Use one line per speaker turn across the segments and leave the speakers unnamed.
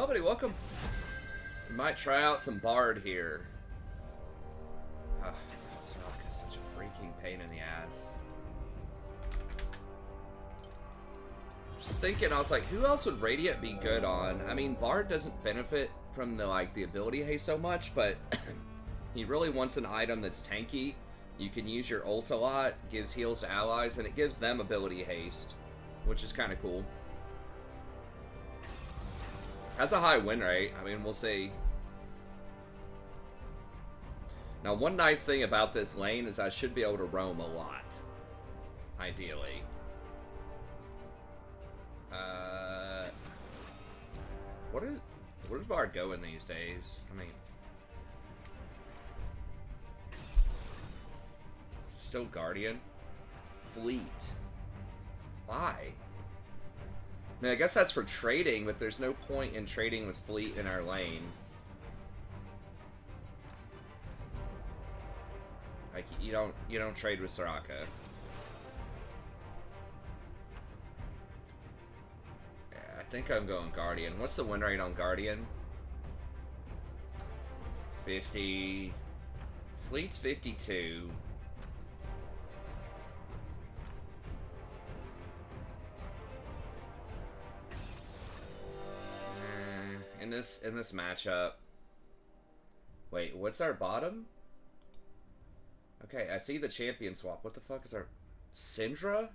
Oh, buddy, welcome. We might try out some Bard here. Oh, this rock is such a freaking pain in the ass. Just thinking, I was like, who else would Radiant be good on? I mean, Bard doesn't benefit from the ability haste so much, but he really wants an item that's tanky. You can use your ult a lot, gives heals to allies, and it gives them ability haste, which is kind of cool. Has a high win rate. I mean, we'll see. Now, one nice thing about this lane is I should be able to roam a lot. Ideally. Where's Bard going these days? I mean... Still Guardian? Fleet. Why? I mean, I guess that's for trading, but there's no point in trading with Fleet in our lane. Like, you don't trade with Soraka. Yeah, I think I'm going Guardian. What's the win rate on Guardian? 50. Fleet's 52. In this matchup. Wait, what's our bottom? Okay, I see the champion swap. What the fuck is our Syndra?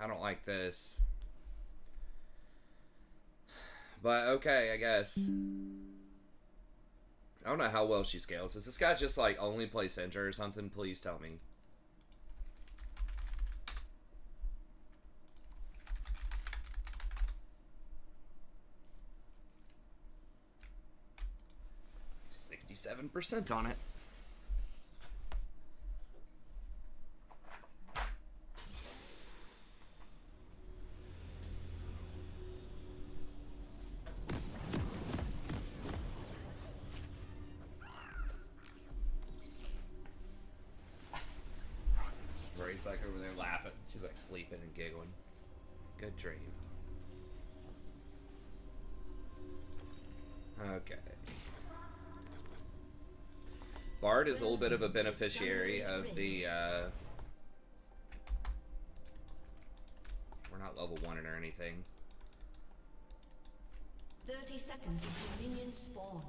I don't like this. But okay, I guess. I don't know how well she scales. Does this guy just like only play Syndra or something? Please tell me. %67 on it. He's like over there laughing. She's like sleeping and giggling. Good dream. Okay. Bard is a little bit of a beneficiary of the, we're not level 1 or anything.
30 seconds until minions spawn.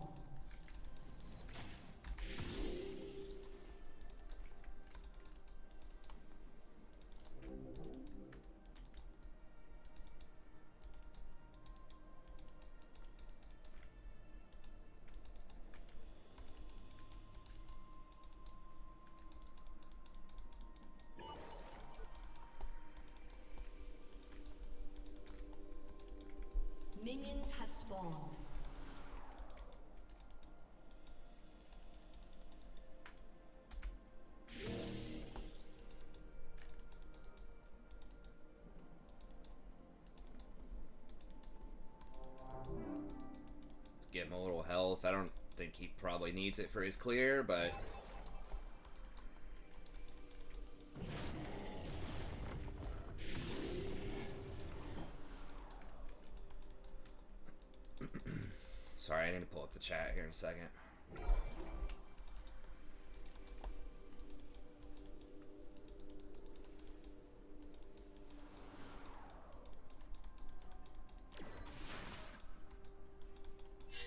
Minions have spawned.
Give him a little health. I don't think he probably needs it for his clear, but... Sorry, I need to pull up the chat here in a second.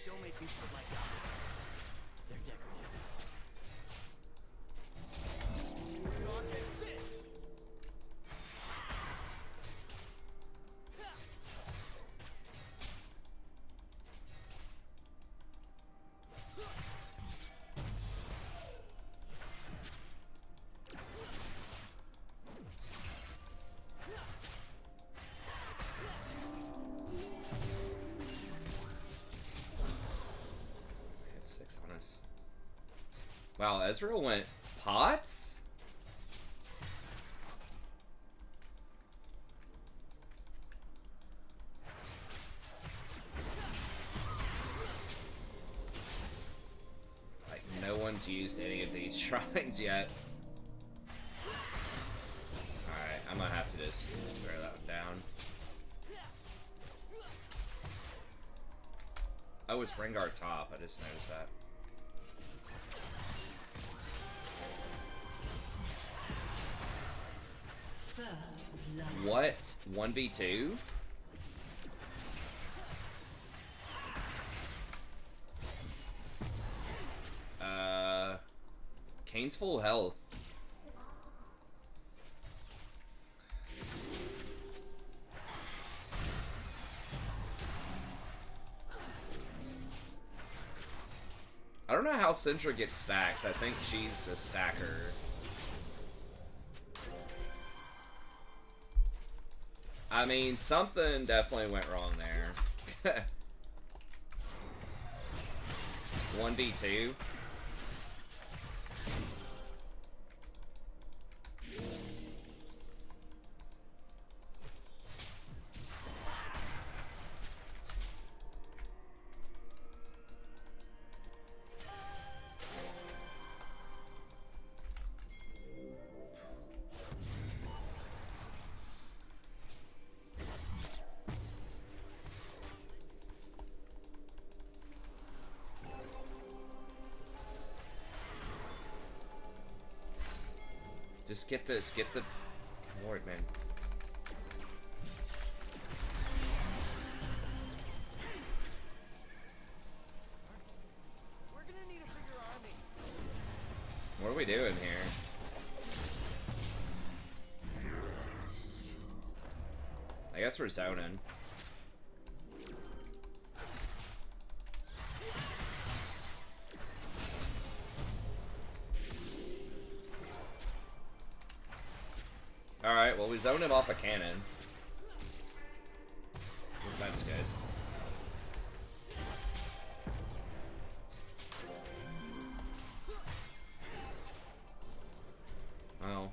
Don't make me feel like that. They're decorated. John, take this!
Wow, Ezreal went pots? used any of these shrines yet. Alright, I'm gonna have to just throw that one down. Oh, it's Rengar top. I just noticed that.
First blood.
What? 1v2? Kane's full health. I don't know how Syndra gets stacks. I think she's a stacker. I mean, something definitely went wrong there. 1v2. Just get this, get the ward, man.
We're gonna need a bigger army.
What are we doing here? I guess we're zoning. Alright, well we zoned him off a cannon. Guess that's good. Well.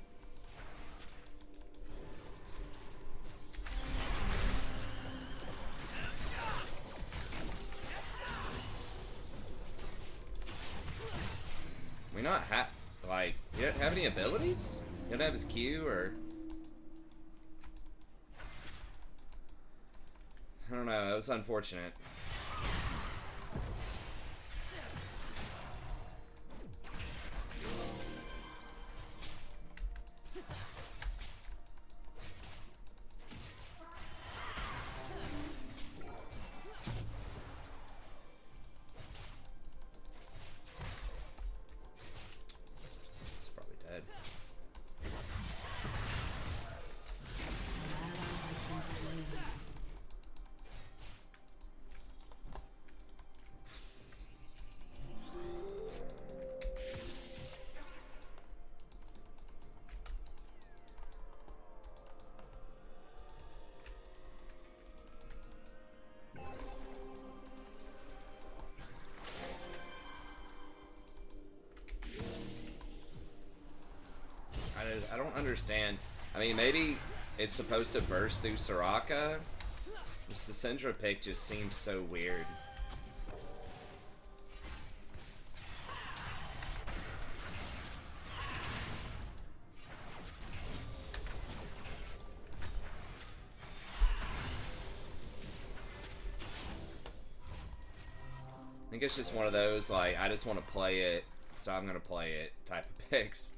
We not have, like, you don't have any abilities? You don't have his Q, or? I don't know, it was unfortunate. He's probably dead. I don't understand. I mean, maybe it's supposed to burst through Soraka. Just the Syndra pick just seems so weird. I think it's just one of those, like, I just want to play it, so I'm gonna play it type of picks.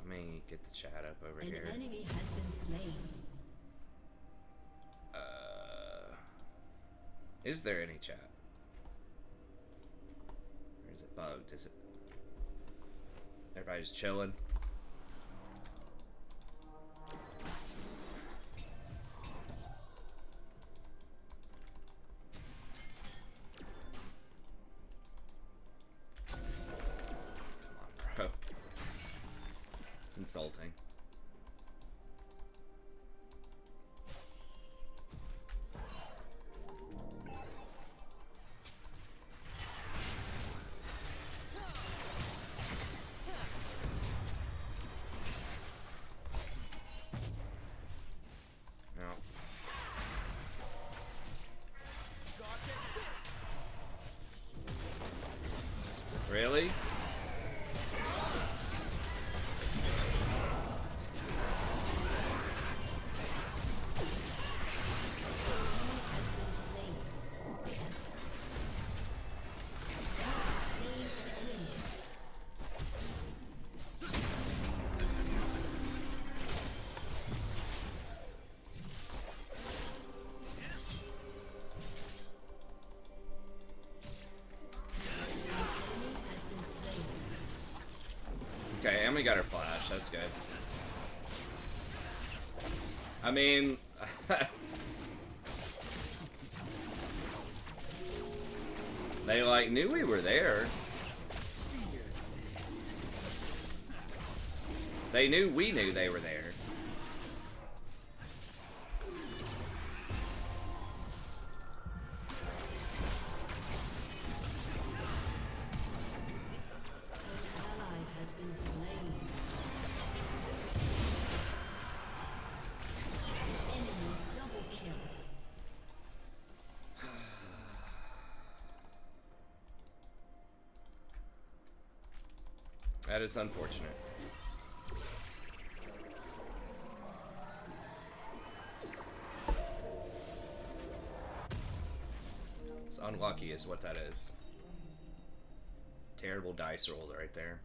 Let me get the chat up over
An
here.
enemy has been slain.
Is there any chat? Or is it bugged? Is it? Everybody's chilling. Come on, bro. It's insulting. Really? Okay, and we got her flash. That's good. I mean... they, like, knew we were there. They knew we knew they were there. That is unfortunate. It's unlucky is what that is. Terrible dice rolls right there.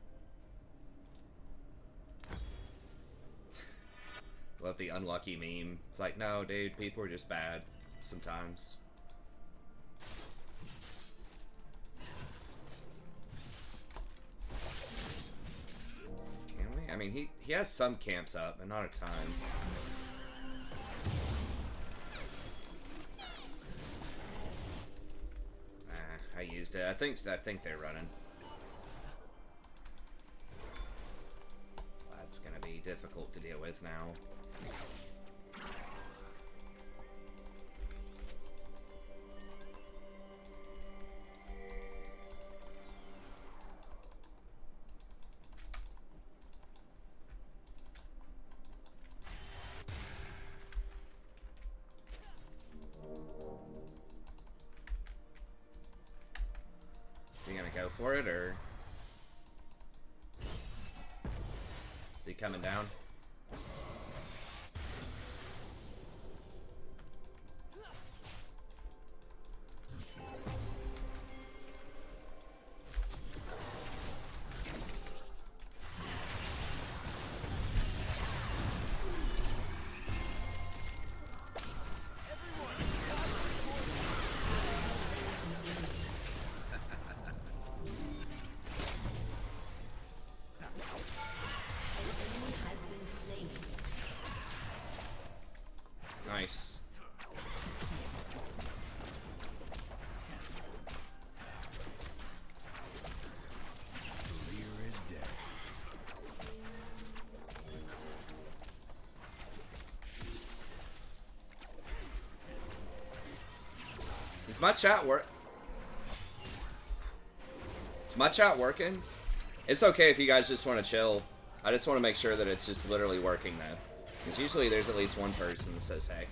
Love the unlucky meme. It's like, no, dude, people are just bad sometimes. I mean, he has some camps up, but not a ton. I used it. I think they're running. That's gonna be difficult to deal with now. For it, or is he coming down? Nice. Is my chat work? Is my chat working? It's okay if you guys just want to chill. I just want to make sure that it's just literally working though. Because usually there's at least one person that says hey.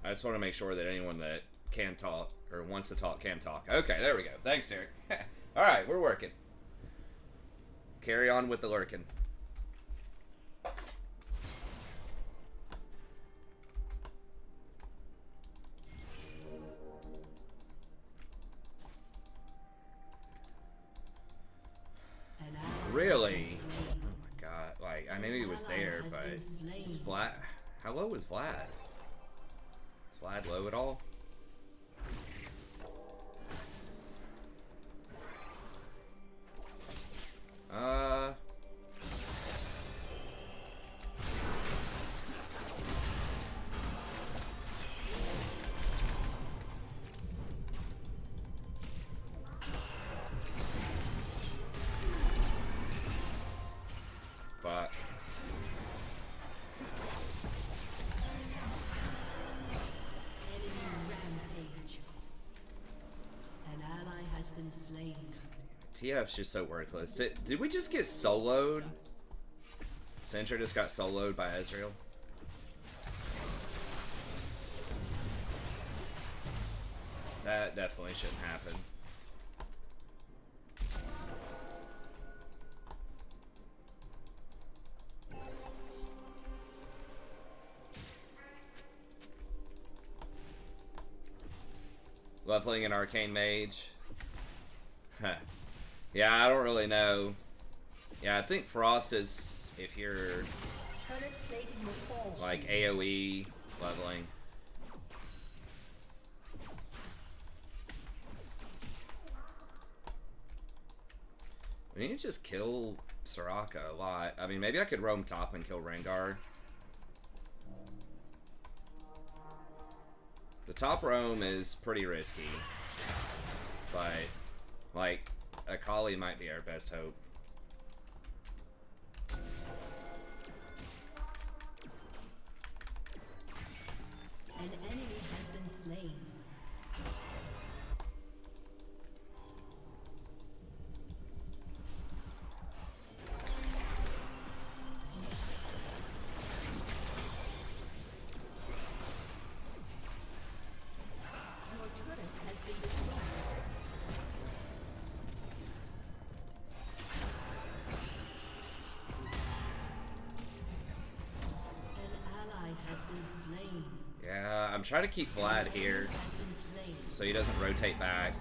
I just want to make sure that anyone that can talk or wants to talk can talk. Okay, there we go. Thanks, Derek. Alright, we're working. Carry on with the lurking. Really? Oh my god. Like, I knew he was there, but is Vlad... How low was Vlad? Is Vlad low at all? But... TF's just so worthless. Did we just get soloed? Sentry just got soloed by Ezreal. That definitely shouldn't happen. Leveling an Arcane Mage. Huh. Yeah, I don't really know. Yeah, I think Frost is if you're like AoE leveling. We need to just kill Soraka a lot. I mean, maybe I could roam top and kill Rengar. The top roam is pretty risky, but like Akali might be our best hope.
An enemy has been slain. Your turret has been destroyed. An ally has been slain.
Yeah, I'm trying to keep Vlad here
Has been slain.
so he doesn't rotate back.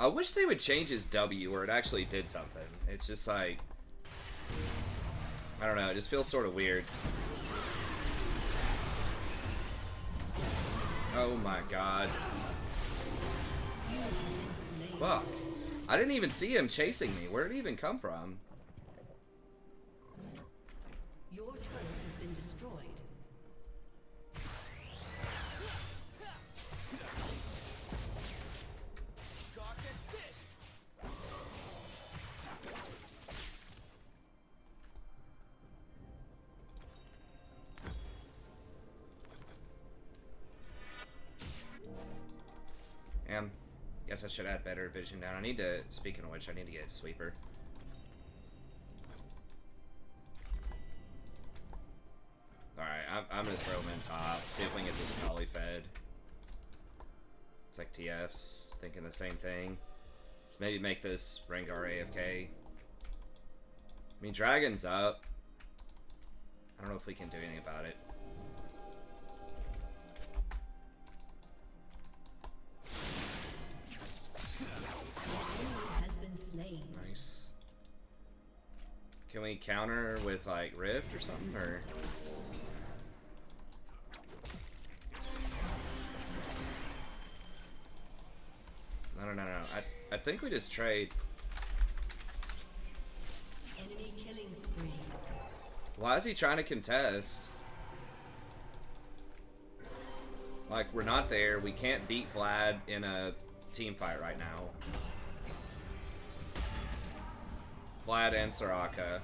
I wish they would change his W where it actually did something. It's just like, I don't know, it just feels sort of weird. Oh my god. Fuck. I didn't even see him chasing me. Where did he even come from?
Your turret has been destroyed.
Guess I should add better vision down. I need to, speaking of which, I need to get a sweeper. Alright, I'm gonna throw him in top. See if we can get this Kali fed. It's like TF's thinking the same thing. Let's maybe make this Rengar AFK. I mean, Dragon's up. I don't know if we can do anything about it.
Has been slain.
Nice. Can we counter with like Rift or something, or? No. I think we just trade.
Enemy killing spree.
Why is he trying to contest? Like, we're not there. We can't beat Vlad in a team fight right now. Vlad and Soraka.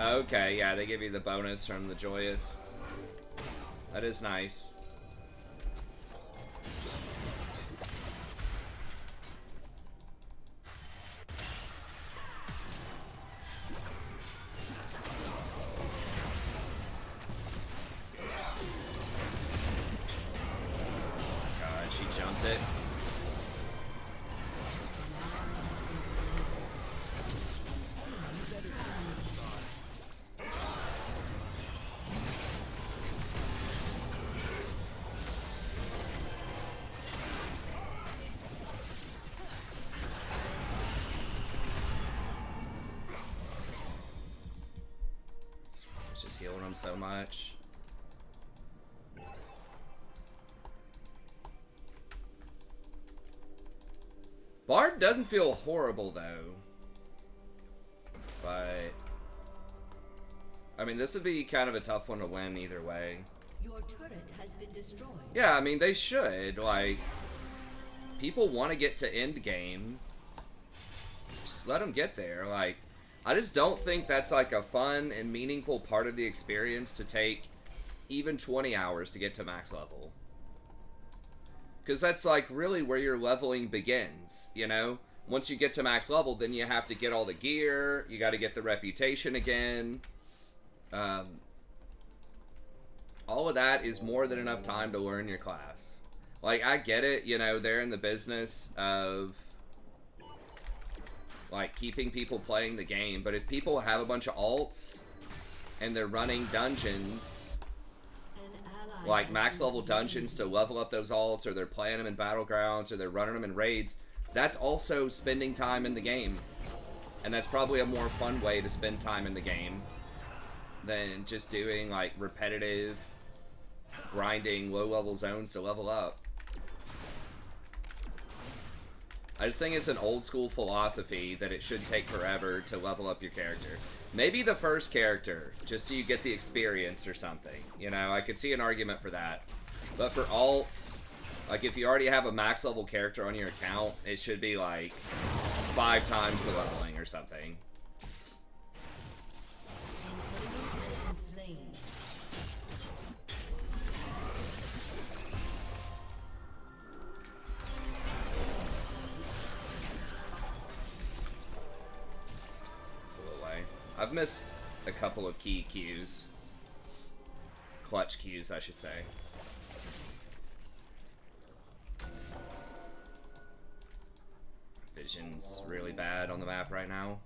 Okay, yeah, they give you the bonus from the Joyous. That is nice. God, she jumped it. It's just healing him so much. Bard doesn't feel horrible though. But I mean, this would be kind of a tough one to win either way.
Your turret has been destroyed.
Yeah, I mean, they should. Like, people want to get to end game. Just let them get there. Like, I just don't think that's like a fun and meaningful part of the experience to take even 20 hours to get to max level. Because that's like really where your leveling begins, you know? Once you get to max level, then you have to get all the gear, you got to get the reputation again. All of that is more than enough time to learn your class. Like, I get it, you know, they're in the business of like keeping people playing the game, but if people have a bunch of alts and they're running dungeons, like max level dungeons to level up those alts, or they're playing them in battlegrounds, or they're running them in raids, that's also spending time in the game. And that's probably a more fun way to spend time in the game than just doing like repetitive grinding low level zones to level up. I just think it's an old school philosophy that it should take forever to level up your character. Maybe the first character, just so you get the experience or something. You know, I could see an argument for that. But for alts, like if you already have a max level character on your account, it should be like 5 times the leveling or something. I've missed a couple of key Qs. Clutch Qs, I should say. Vision's really bad on the map right now.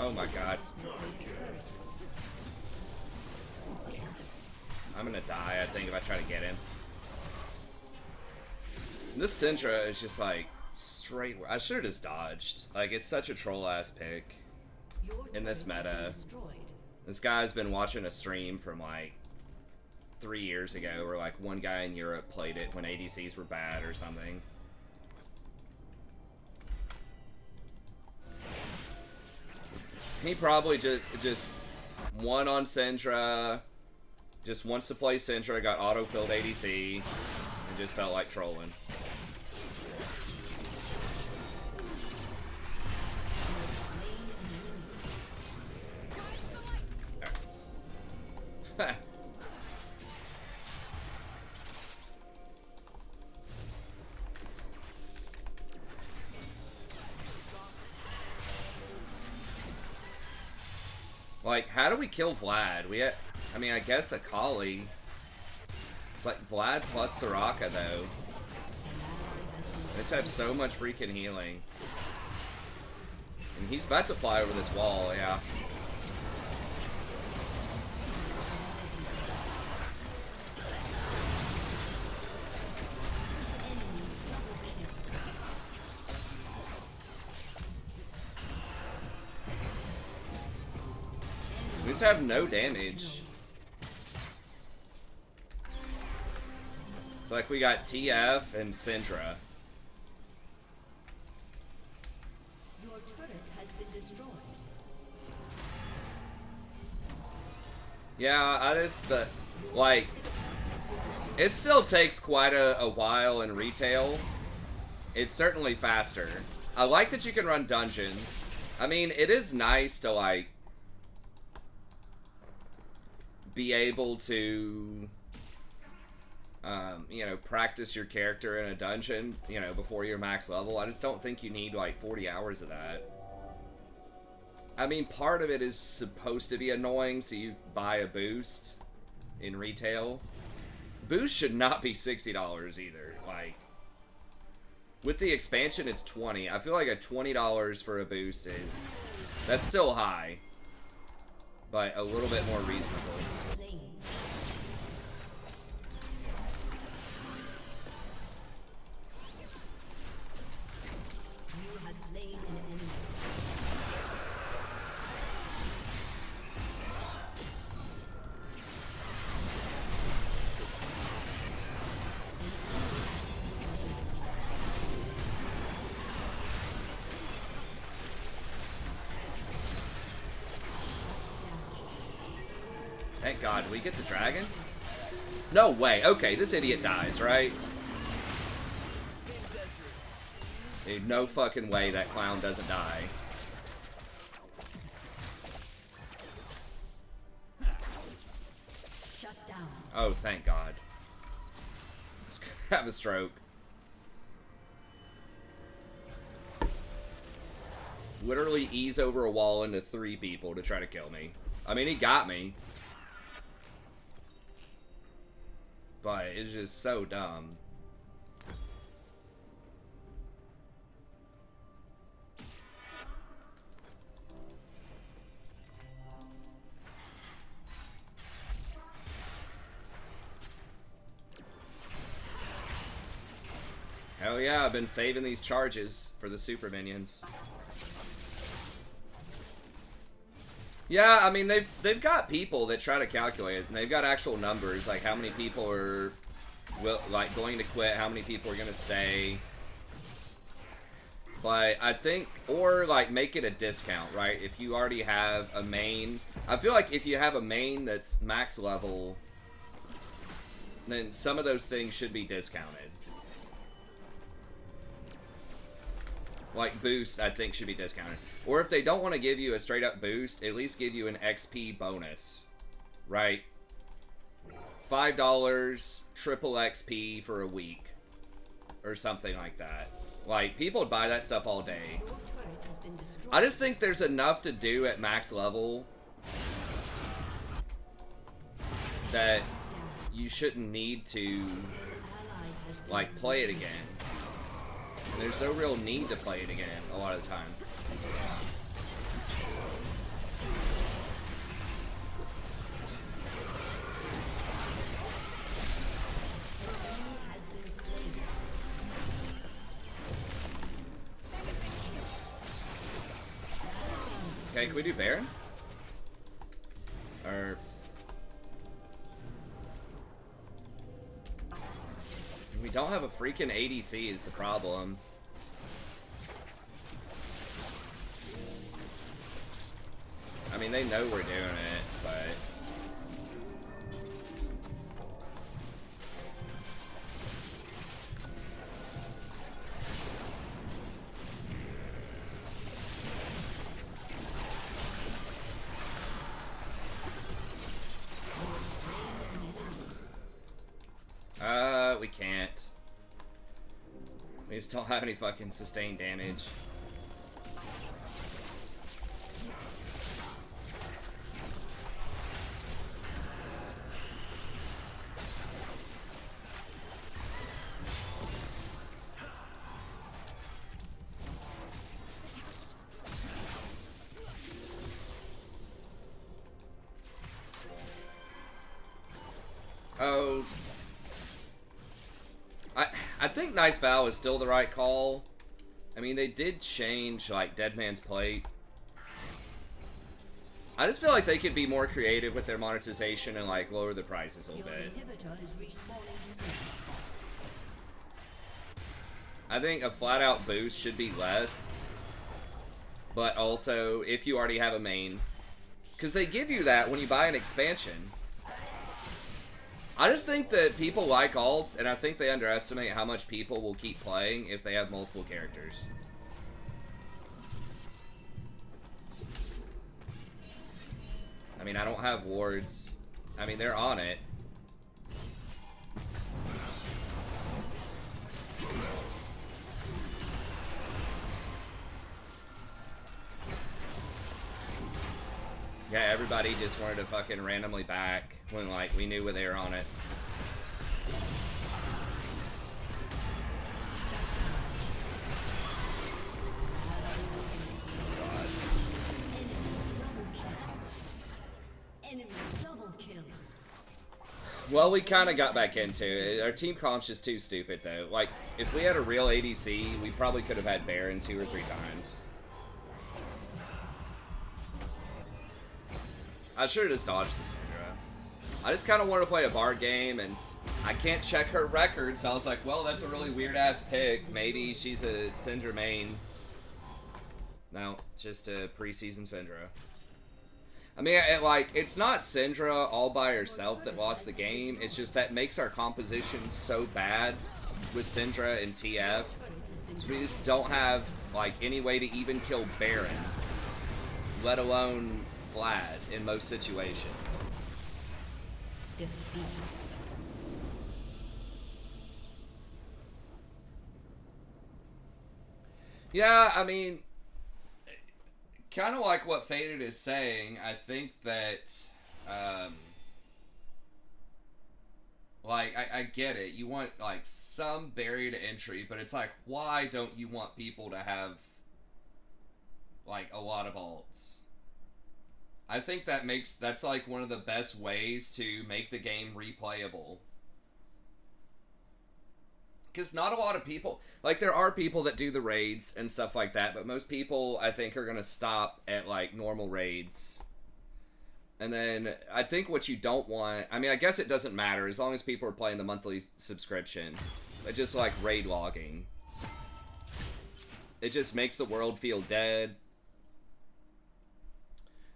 Oh my god. I'm gonna die, I think, if I try to get him. This Syndra is just like straight. I should have just dodged. Like, it's such a troll ass pick in this meta. This guy's been watching a stream from like 3 years ago where like one guy in Europe played it when ADCs were bad or something. He probably just won on Syndra, just wants to play Syndra, got auto-filled ADC, and just felt like trolling. Like, how do we kill Vlad? We had, I mean, I guess Akali. It's like Vlad plus Soraka, though. They just have so much freaking healing. And he's about to fly over this wall, yeah. We just have no damage. It's like we got TF and Syndra.
Your turret has been destroyed.
Yeah, I just, like, it still takes quite a while in retail. It's certainly faster. I like that you can run dungeons. I mean, it is nice to, like, be able to, you know, practice your character in a dungeon, you know, before you're max level. I just don't think you need, like, 40 hours of that. I mean, part of it is supposed to be annoying, so you buy a boost in retail. Boost should not be $60 either. Like, with the expansion, it's $20. I feel like a $20 for a boost that's still high, but a little bit more reasonable. god, we get the dragon? No way. Okay, this idiot dies, right? Dude, no fucking way that clown doesn't die.
Shut down.
Oh, thank God. I was gonna have a stroke. Literally ease over a wall into 3 people to try to kill me. I mean, he got me. But it's just so dumb. Hell yeah, I've been saving these charges for the super minions. Yeah, I mean they've got people that try to calculate it, and they've got actual numbers like how many people are going to quit, how many people are gonna stay. But I think, or like make it a discount, right? If you already have a main, I feel like if you have a main that's max level, then some of those things should be discounted. Like boost, I think should be discounted. Or if they don't want to give you a straight up boost, at least give you an XP bonus, right? $5, triple XP for a week, or something like that. Like, people would buy that stuff all day.
Your turret has been destroyed.
I just think there's enough to do at max level that you shouldn't need to,
Ally has been
like, play it again. There's no real need to play it again a lot of the time.
has been slain.
Okay, can we do Baron? Or... we don't have a freaking ADC is the problem. I mean, they know we're doing it, but... we can't. We just don't have any fucking sustained damage. Oh... I think Knight's Vow is still the right call. I mean, they did change, like, Dead Man's Plate. I just feel like they could be more creative with their monetization and, like, lower the prices a little
Your
bit.
inhibitor is respawning soon.
I think a flat-out boost should be less. But also, if you already have a main. Because they give you that when you buy an expansion. I just think that people like alts, and I think they underestimate how much people will keep playing if they have multiple characters. I mean, I don't have wards. I mean, they're on it. Yeah, everybody just wanted to fucking randomly back when, like, we knew they were on it.
Enemy double kill.
Well, we kind of got back into it. Our team comp's just too stupid, though. Like, if we had a real ADC, we probably could have had Baron 2 or 3 times. I should have just dodged the Syndra. I just kind of wanted to play a Bard game, and I can't check her record, so I was like, well, that's a really weird-ass pick. Maybe she's a Syndra main. No, just a preseason Syndra. I mean, it's not Syndra all by herself that lost the game. It's just that makes our composition so bad with Syndra and TF. So we just don't have, like, any way to even kill Baron, let alone Vlad in most situations.
Defeat.
Yeah, I mean, kind of like what Faded is saying, I think that, like, I get it. You want, like, some barrier to entry, but it's like, why don't you want people to have, like, a lot of ults? I think that's, like, one of the best ways to make the game replayable. Because not a lot of people, like, there are people that do the raids and stuff like that, but most people, I think, are going to stop at, like, normal raids. And then, I think what you don't want, I mean, I guess it doesn't matter, as long as people are playing the monthly subscription. But just, like, raid logging. It just makes the world feel dead.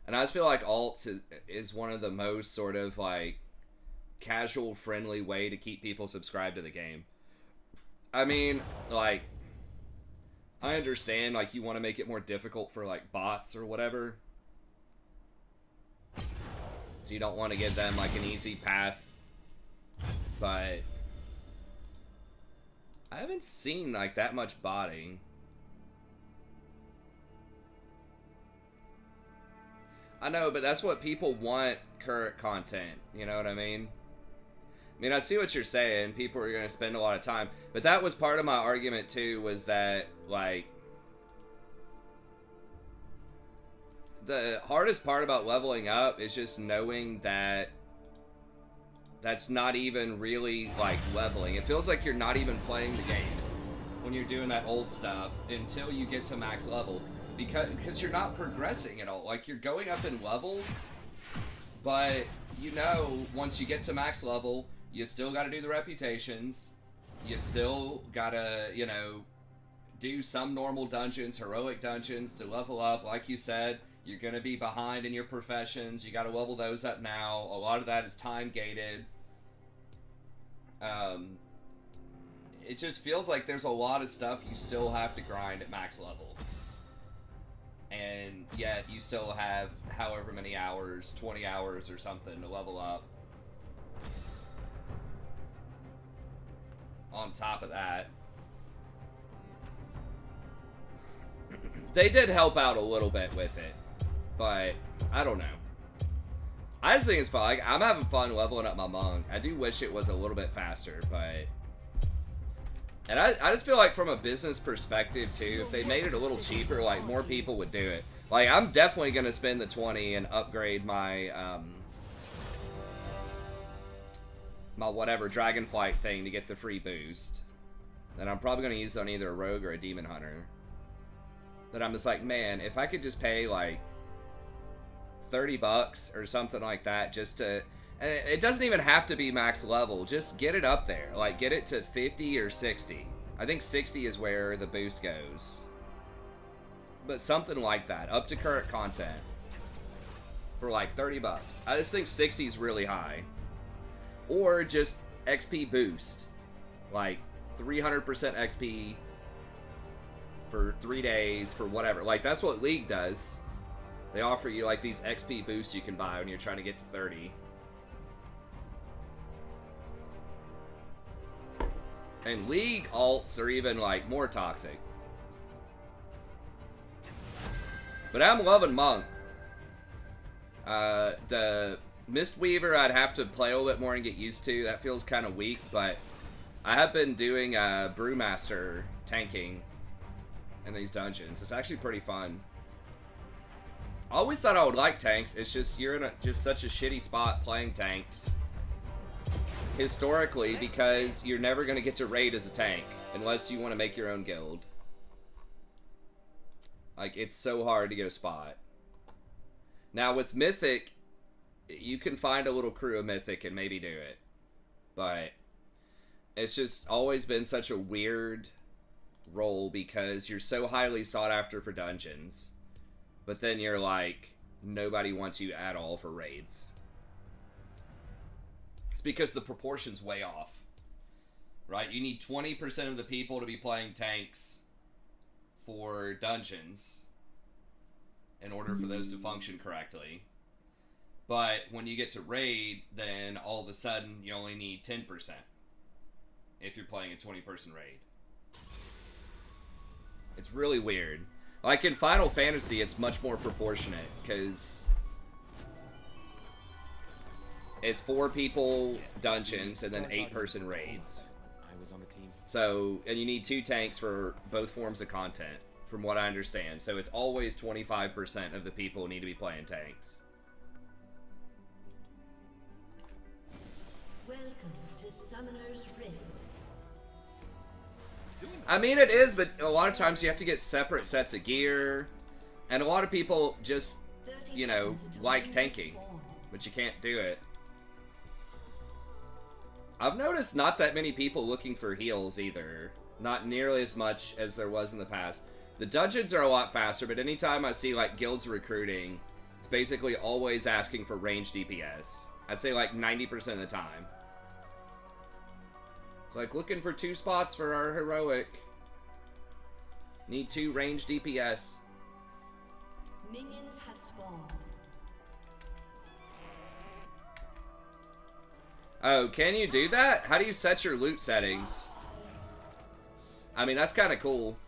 And I just feel like alts is one of the most, sort of, like, casual, friendly way to keep people subscribed to the game. I mean, like, I understand, like, you want to make it more difficult for, like, bots or whatever. So you don't want to give them, like, an easy path. But I haven't seen, like, that much botting. I know, but that's what people want current content. You know what I mean? I mean, I see what you're saying. People are going to spend a lot of time. But that was part of my argument, too, was that, like, the hardest part about leveling up is just knowing that that's not even really, like, leveling. It feels like you're not even playing the game when you're doing that old stuff until you get to max level. Because you're not progressing at all. Like, you're going up in levels, but, you know, once you get to max level, you still got to do the reputations. You still got to, you know, do some normal dungeons, heroic dungeons to level up. Like you said, you're going to be behind in your professions. You got to level those up now. A lot of that is time gated. It just feels like there's a lot of stuff you still have to grind at max level. And yet you still have however many hours, 20 hours or something to level up. On top of that, they did help out a little bit with it, but I don't know. I just think it's fun. Like, I'm having fun leveling up my monk. I do wish it was a little bit faster, but... And I just feel like from a business perspective, too, if they made it a little cheaper, like, more people would do it. Like, I'm definitely going to spend the 20 and upgrade my, my whatever Dragonflight thing to get the free boost. Then I'm probably going to use it on either a Rogue or a Demon Hunter. But I'm just like, man, if I could just pay, like, 30 bucks or something like that just to... And it doesn't even have to be max level. Just get it up there. Like, get it to 50 or 60. I think 60 is where the boost goes. But something like that. Up to current content. For like 30 bucks. I just think 60 is really high. Or just XP boost. Like, 300% XP for 3 days, for whatever. Like, that's what League does. They offer you, like, these XP boosts you can buy when you're trying to get to 30. And League alts are even, like, more toxic. But I'm loving Monk. The Mistweaver I'd have to play a little bit more and get used to. That feels kind of weak, but I have been doing Brewmaster tanking in these dungeons. It's actually pretty fun. I always thought I would like tanks. It's just, you're in just such a shitty spot playing tanks. Historically, because you're never going to get to raid as a tank unless you want to make your own guild. Like, it's so hard to get a spot. Now, with Mythic, you can find a little crew of Mythic and maybe do it. But it's just always been such a weird role because you're so highly sought after for dungeons. But then you're like, nobody wants you at all for raids. It's because the proportion's way off. Right? You need 20% of the people to be playing tanks for dungeons in order for those to function correctly. But when you get to raid, then all of a sudden you only need 10% if you're playing a 20-person raid. It's really weird. Like in Final Fantasy, it's much more proportionate because it's 4 people dungeons and then 8-person raids.
I was on the team.
So, and you need 2 tanks for both forms of content, from what I understand. So it's always 25% of the people need to be playing tanks.
Welcome to Summoner's Rift.
I mean, it is, but a lot of times you have to get separate sets of gear. And a lot of people just, you know, like tanking, but you can't do it. I've noticed not that many people looking for heals either. Not nearly as much as there was in the past. The dungeons are a lot faster, but anytime I see, like, guilds recruiting, it's basically always asking for ranged DPS. I'd say, like, 90% of the time. It's like, looking for 2 spots for our heroic. Need 2 ranged DPS.
Minions have spawned.
Oh, can you do that? How do you set your loot settings? I mean, that's kind of cool.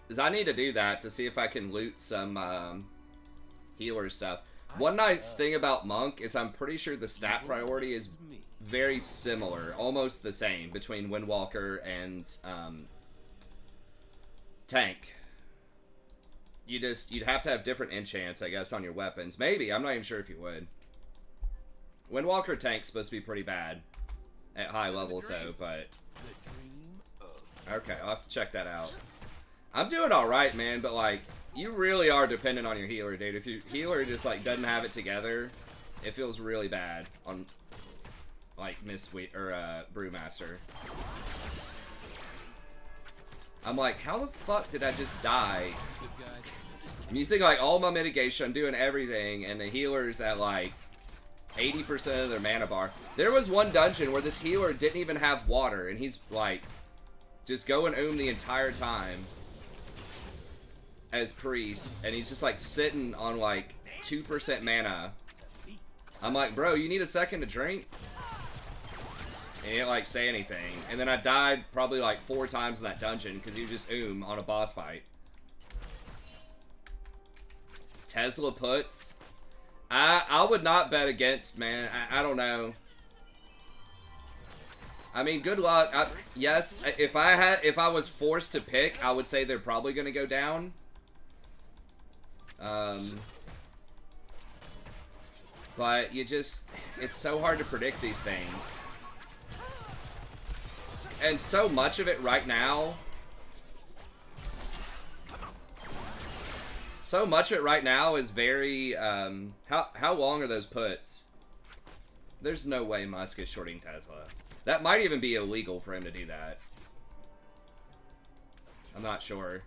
Because I need to do that to see if I can loot some healer stuff. One nice thing about Monk is I'm pretty sure the stat priority is very similar, almost the same, between Windwalker and Tank. You'd have to have different enchants, I guess, on your weapons. Maybe, I'm not even sure if you would. Windwalker Tank's supposed to be pretty bad at high levels, though, but... Okay, I'll have to check that out. I'm doing alright, man, but, like, you really are dependent on your healer, dude. If your healer just, like, doesn't have it together, it feels really bad on, like, Brewmaster. I'm like, how the fuck did I just die? I'm using, like, all my mitigation, I'm doing everything, and the healer's at, like, 80% of their mana bar. There was one dungeon where this healer didn't even have water, and he's, like, just going the entire time as priest, and he's just, like, sitting on, like, 2% mana. I'm like, bro, you need a second to drink? And he didn't, like, say anything. And then I died probably, like, 4 times in that dungeon because he was just on a boss fight. Tesla puts. I would not bet against, man. I don't know. I mean, good luck. Yes, if I was forced to pick, I would say they're probably gonna go down. But it's so hard to predict these things. And so much of it right now. So much of it right now is very, how long are those puts? There's no way Musk is shorting Tesla. That might even be illegal for him to do that. I'm not sure.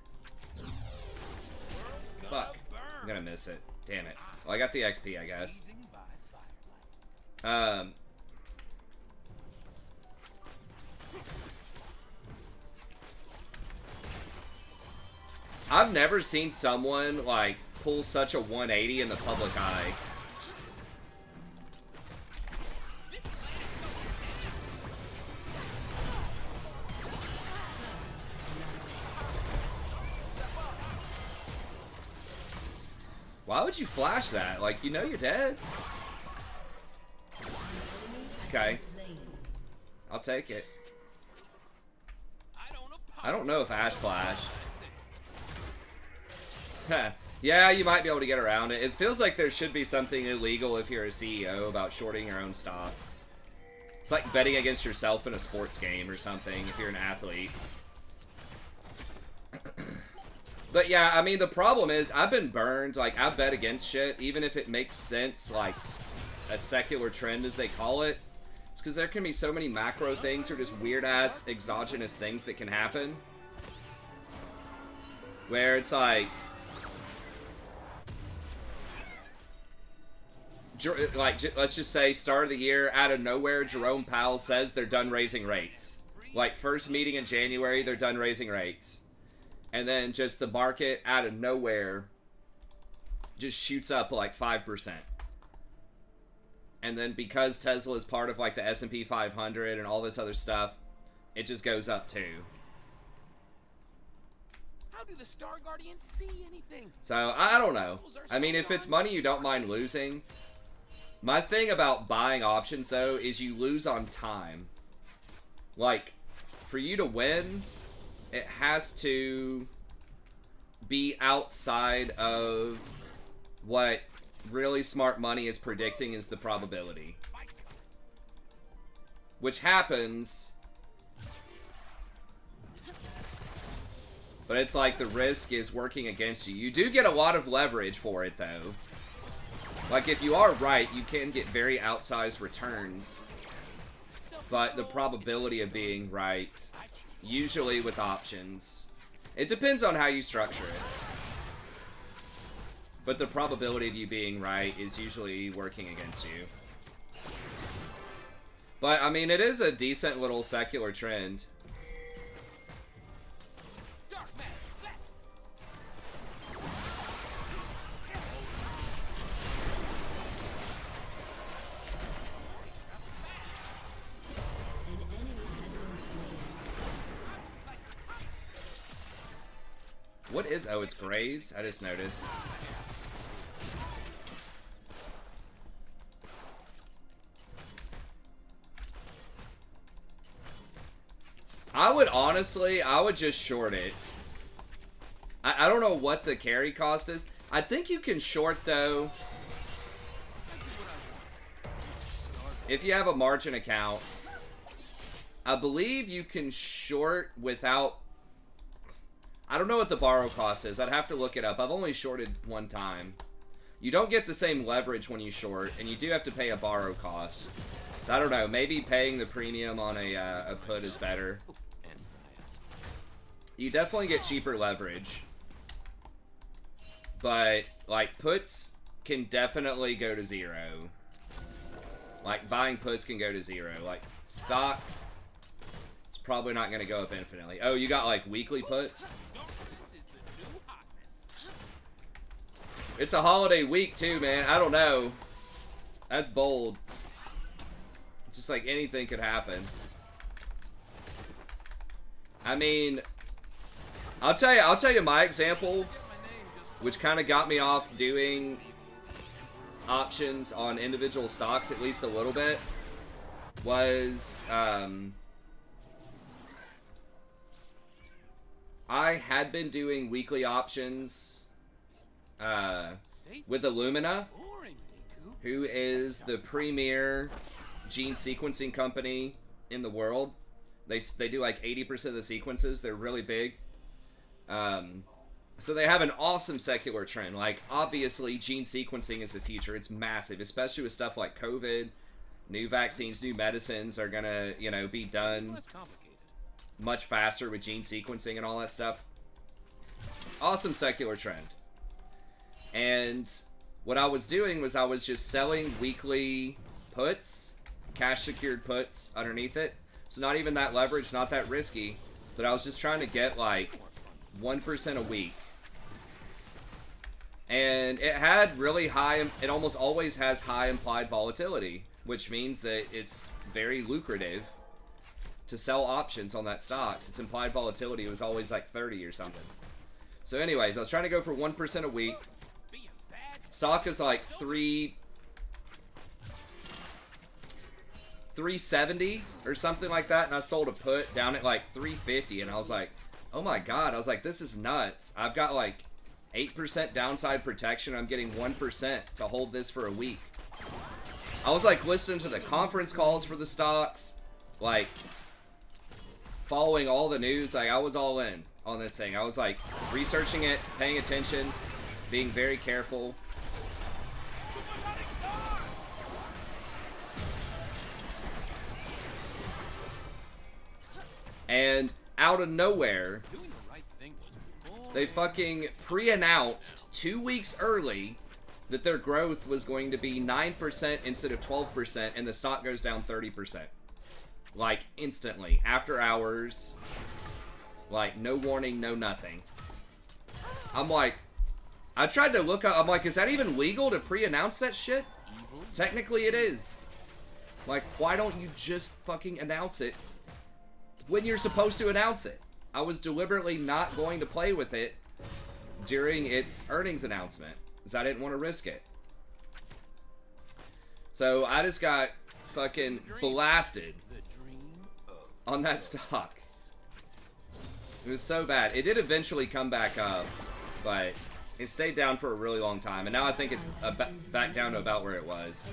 Fuck. I'm gonna miss it. Damn it. Well, I got the XP, I guess. I've never seen someone, like, pull such a 180 in the public eye. Why would you flash that? Like, you know you're dead. Okay. I'll take it. I don't know if Ash flashed. Yeah, you might be able to get around it. It feels like there should be something illegal if you're a CEO about shorting your own stock. It's like betting against yourself in a sports game or something if you're an athlete. But yeah, I mean, the problem is I've been burned. Like, I bet against shit, even if it makes sense, like a secular trend as they call it. It's because there can be so many macro things or just weird-ass exogenous things that can happen. Where it's like, like, let's just say start of the year, out of nowhere, Jerome Powell says they're done raising rates. Like, first meeting in January, they're done raising rates. And then just the market, out of nowhere, just shoots up like 5%. And then because Tesla is part of like the S&P 500 and all this other stuff, it just goes up too.
How do the Star Guardians see anything?
So, I don't know. I mean, if it's money you don't mind losing. My thing about buying options, though, is you lose on time. Like, for you to win, it has to be outside of what really smart money is predicting is the probability. Which happens, but it's like the risk is working against you. You do get a lot of leverage for it, though. Like, if you are right, you can get very outsized returns. But the probability of being right, usually with options, it depends on how you structure it. But the probability of you being right is usually working against you. But, I mean, it is a decent little secular trend. What is... Oh, it's Graves? I just noticed. I would honestly, I would just short it. I don't know what the carry cost is. I think you can short, though, if you have a margin account. I believe you can short without... I don't know what the borrow cost is. I'd have to look it up. I've only shorted one time. You don't get the same leverage when you short, and you do have to pay a borrow cost. So I don't know. Maybe paying the premium on a put is better. You definitely get cheaper leverage. But, like, puts can definitely go to zero. Like, buying puts can go to zero. Like, stock, it's probably not going to go up infinitely. Oh, you got, like, weekly puts? It's a holiday week, too, man. I don't know. That's bold. It's just like anything could happen. I mean, I'll tell you my example, which kind of got me off doing options on individual stocks, at least a little bit, was, I had been doing weekly options with Illumina, who is the premier gene sequencing company in the world. They do like 80% of the sequences. They're really big. So they have an awesome secular trend. Like, obviously, gene sequencing is the future. It's massive, especially with stuff like COVID. New vaccines, new medicines are gonna, you know, be done much faster with gene sequencing and all that stuff. Awesome secular trend. And what I was doing was I was just selling weekly puts, cash secured puts underneath it. So not even that leverage, not that risky, but I was just trying to get like 1% a week. And it had really high, it almost always has high implied volatility, which means that it's very lucrative to sell options on that stock. Its implied volatility was always like 30 or something. So anyways, I was trying to go for 1% a week. Stock is like 370 or something like that, and I sold a put down at like 350, and I was like, oh my god, I was like, this is nuts. I've got like 8% downside protection. I'm getting 1% to hold this for a week. I was like listening to the conference calls for the stocks, like following all the news. Like, I was all in on this thing. I was like researching it, paying attention, being very careful. And out of nowhere, they fucking pre-announced 2 weeks early that their growth was going to be 9% instead of 12%, and the stock goes down 30%. Like, instantly. After hours. Like, no warning, no nothing. I'm like, I tried to look up, I'm like, is that even legal to pre-announce that shit? Technically it is. Like, why don't you just fucking announce it when you're supposed to announce it? I was deliberately not going to play with it during its earnings announcement, because I didn't want to risk it. So I just got fucking blasted on that stock. It was so bad. It did eventually come back up, but it stayed down for a really long time, and now I think it's back down to about where it was.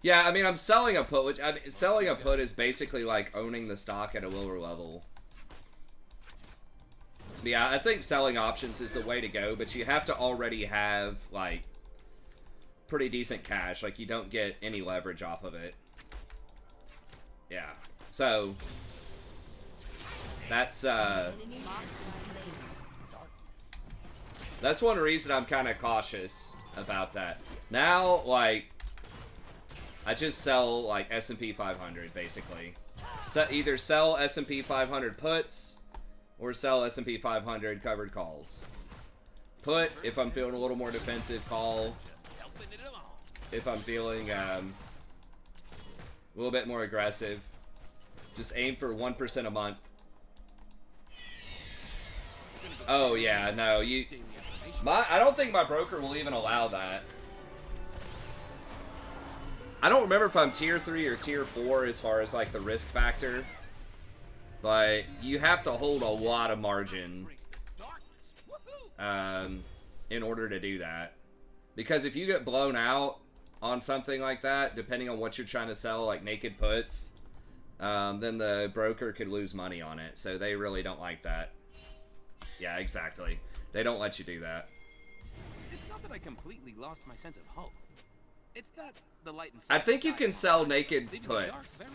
Yeah, I mean, I'm selling a put, which, I mean, selling a put is basically like owning the stock at a lower level. Yeah, I think selling options is the way to go, but you have to already have, like, pretty decent cash. Like, you don't get any leverage off of it. Yeah. So, that's one reason I'm kind of cautious about that. Now, like, I just sell, like, S&P 500, basically. So either sell S&P 500 puts, or sell S&P 500 covered calls. Put, if I'm feeling a little more defensive. Call, if I'm feeling a little bit more aggressive. Just aim for 1% a month. Oh, yeah, no, I don't think my broker will even allow that. I don't remember if I'm tier 3 or tier 4 as far as, like, the risk factor. But you have to hold a lot of margin in order to do that. Because if you get blown out on something like that, depending on what you're trying to sell, like naked puts, then the broker could lose money on it. So they really don't like that. Yeah, exactly. They don't let you do that.
It's not that I completely lost my sense of hope. It's that the light and
I think you can sell naked puts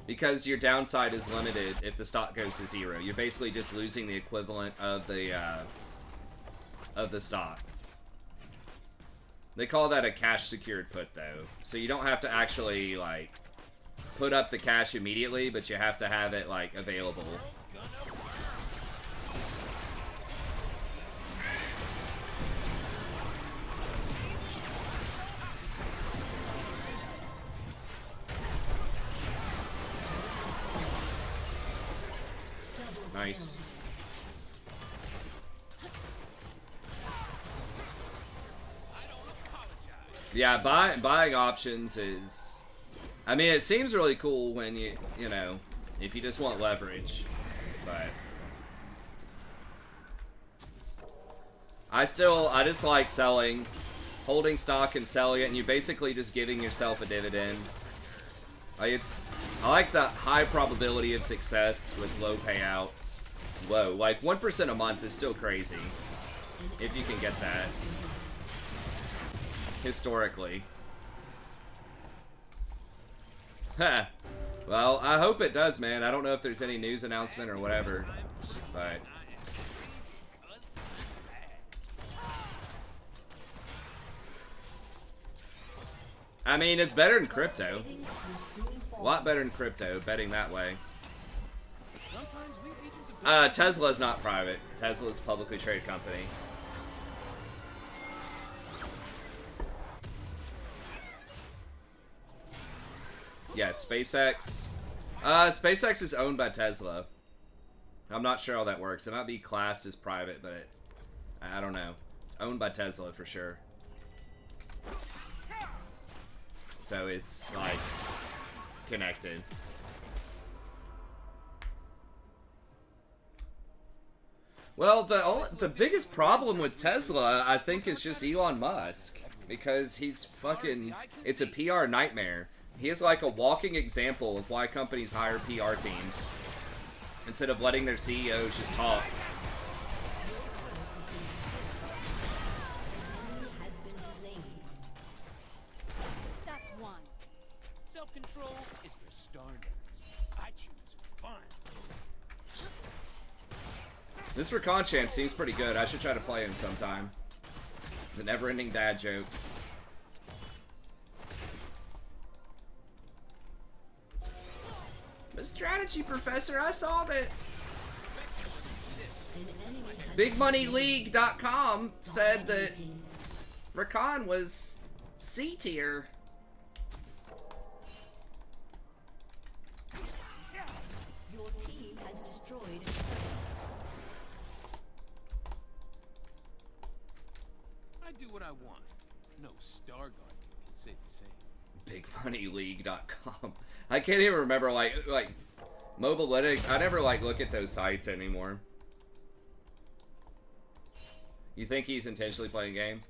because your downside is limited if the stock goes to 0. You're basically just losing the equivalent of the stock. They call that a cash secured put, though. So you don't have to actually, like, put up the cash immediately, but you have to have it, like, available. Nice. Yeah, buying options is... I mean, it seems really cool when you know, if you just want leverage. But... I just like selling, holding stock and selling it, and you're basically just giving yourself a dividend. Like, I like the high probability of success with low payouts. Low, like 1% a month is still crazy if you can get that historically. Well, I hope it does, man. I don't know if there's any news announcement or whatever, but I mean, it's better than crypto. A lot better than crypto, betting that way. Tesla's not private. Tesla's a publicly traded company. Yeah, SpaceX. SpaceX is owned by Tesla. I'm not sure how that works. It might be classed as private, but I don't know. It's owned by Tesla for sure. So it's, like, connected. Well, the biggest problem with Tesla, I think, is just Elon Musk. Because he's fucking... It's a PR nightmare. He is like a walking example of why companies hire PR teams instead of letting their CEOs just talk.
That's one.
Self-control is for star nerds. I choose fun.
This Rakan champ seems pretty good. I should try to play him sometime. The never-ending dad joke. The strategy, Professor. I saw that. BigMoneyLeague.com said that Rakan was C tier.
Your team has destroyed.
I do what I want. No Star Guardian can say the same.
BigMoneyLeague.com. I can't even remember like Mobalytics. I never like look at those sites anymore. You think he's intentionally playing games?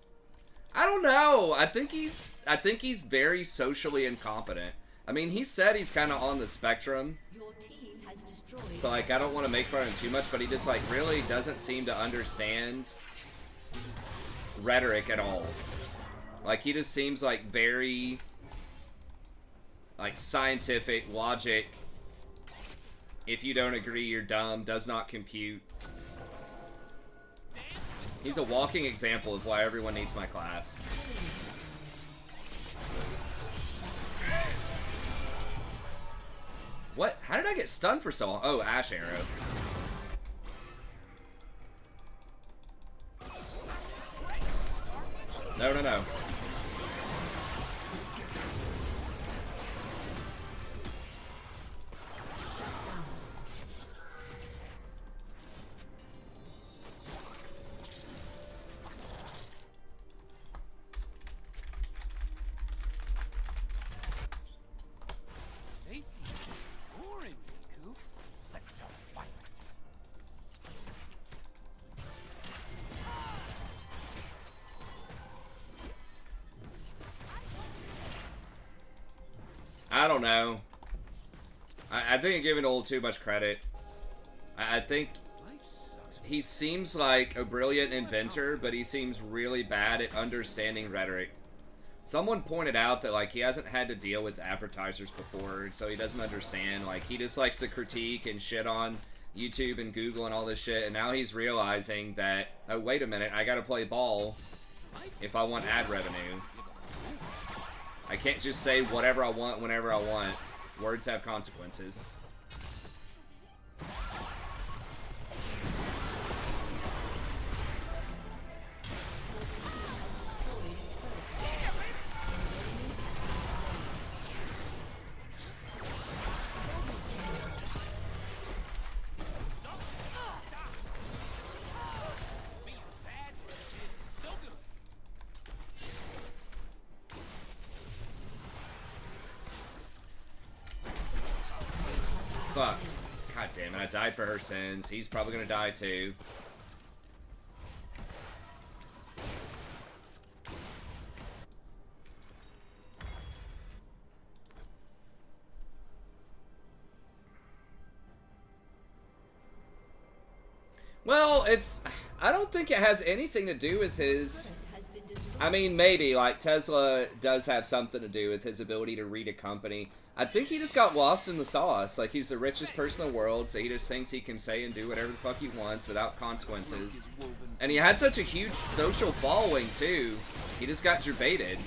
I don't know. I think he's very socially incompetent. I mean, he said he's kind of on the spectrum.
Your team has destroyed.
So like I don't want to make fun of him too much, but he just like really doesn't seem to understand rhetoric at all. Like he just seems like very like scientific logic. If you don't agree, you're dumb. Does not compute. He's a walking example of why everyone needs my class. What? How did I get stunned for so long? Oh, Ash Arrow. No, no, no. I don't know. I think I'm giving a little too much credit. I think he seems like a brilliant inventor, but he seems really bad at understanding rhetoric. Someone pointed out that like he hasn't had to deal with advertisers before, and so he doesn't understand. Like he just likes to critique and shit on YouTube and Google and all this shit, and now he's realizing that, oh wait a minute, I gotta play ball if I want ad revenue. I can't just say whatever I want whenever I want. Words have consequences. Fuck. God damn it, I died for her sins. He's probably gonna die too. Well, I don't think it has anything to do with his... I mean, maybe, like, Tesla does have something to do with his ability to read a company. I think he just got lost in the sauce. Like, he's the richest person in the world, so he just thinks he can say and do whatever the fuck he wants without consequences. And he had such a huge social following, too. He just got debated.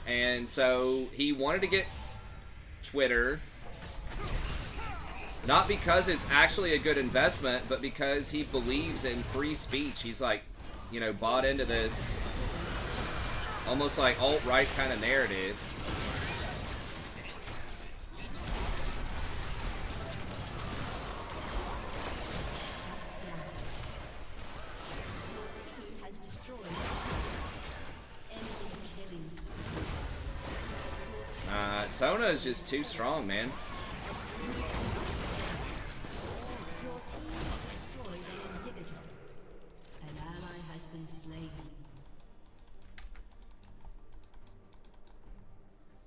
And so, he wanted to get Twitter... Not because it's actually a good investment, but because he believes in free speech. He's like, you know, bought into this almost like alt-right kind of narrative. Sona is just too strong, man.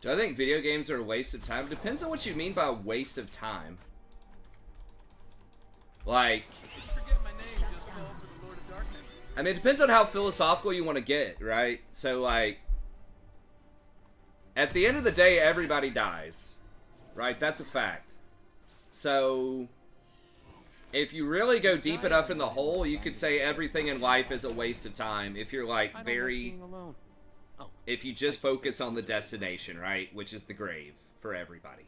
Do I think video games are a waste of time? Depends on what you mean by a waste of time. Like, I mean, it depends on how philosophical you want to get, right? So, like, at the end of the day, everybody dies, right? That's a fact. So, if you really go deep enough in the hole, you could say everything in life is a waste of time. If you're like very, if you just focus on the destination, right? Which is the grave for everybody.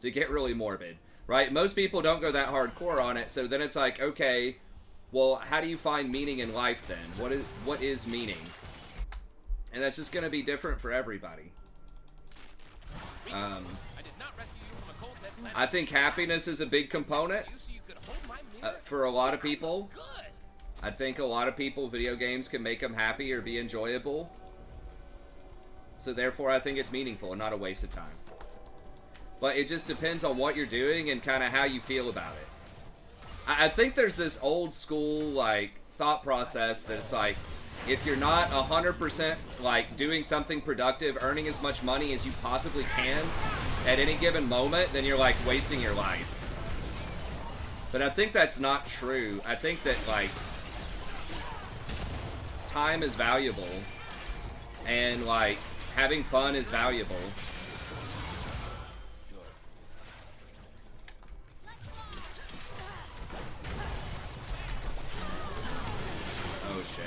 To get really morbid, right? Most people don't go that hardcore on it. So then it's like, okay, well, how do you find meaning in life then? What is meaning? And that's just going to be different for everybody. I think happiness is a big component for a lot of people. I think a lot of people, video games can make them happy or be enjoyable. So therefore, I think it's meaningful and not a waste of time. But it just depends on what you're doing and kind of how you feel about it. I think there's this old school, like, thought process that it's like, if you're not 100% like doing something productive, earning as much money as you possibly can at any given moment, then you're like wasting your life. But I think that's not true. I think that like time is valuable and like having fun is valuable. Oh shit.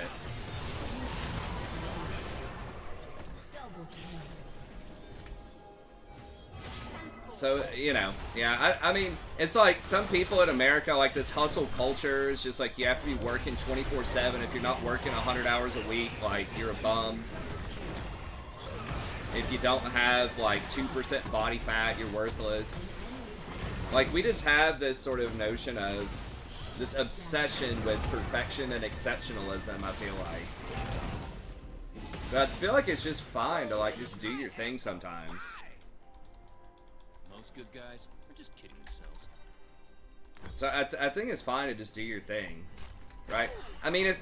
So, you know, yeah, I mean, it's like some people in America, like this hustle culture is just like you have to be working 24/7. If you're not working 100 hours a week, like you're a bum. If you don't have like 2% body fat, you're worthless. Like we just have this sort of notion of this obsession with perfection and exceptionalism, I feel like. But I feel like it's just fine to like just do your thing sometimes.
Most good guys are just kidding themselves.
So I think it's fine to just do your thing, right? I mean,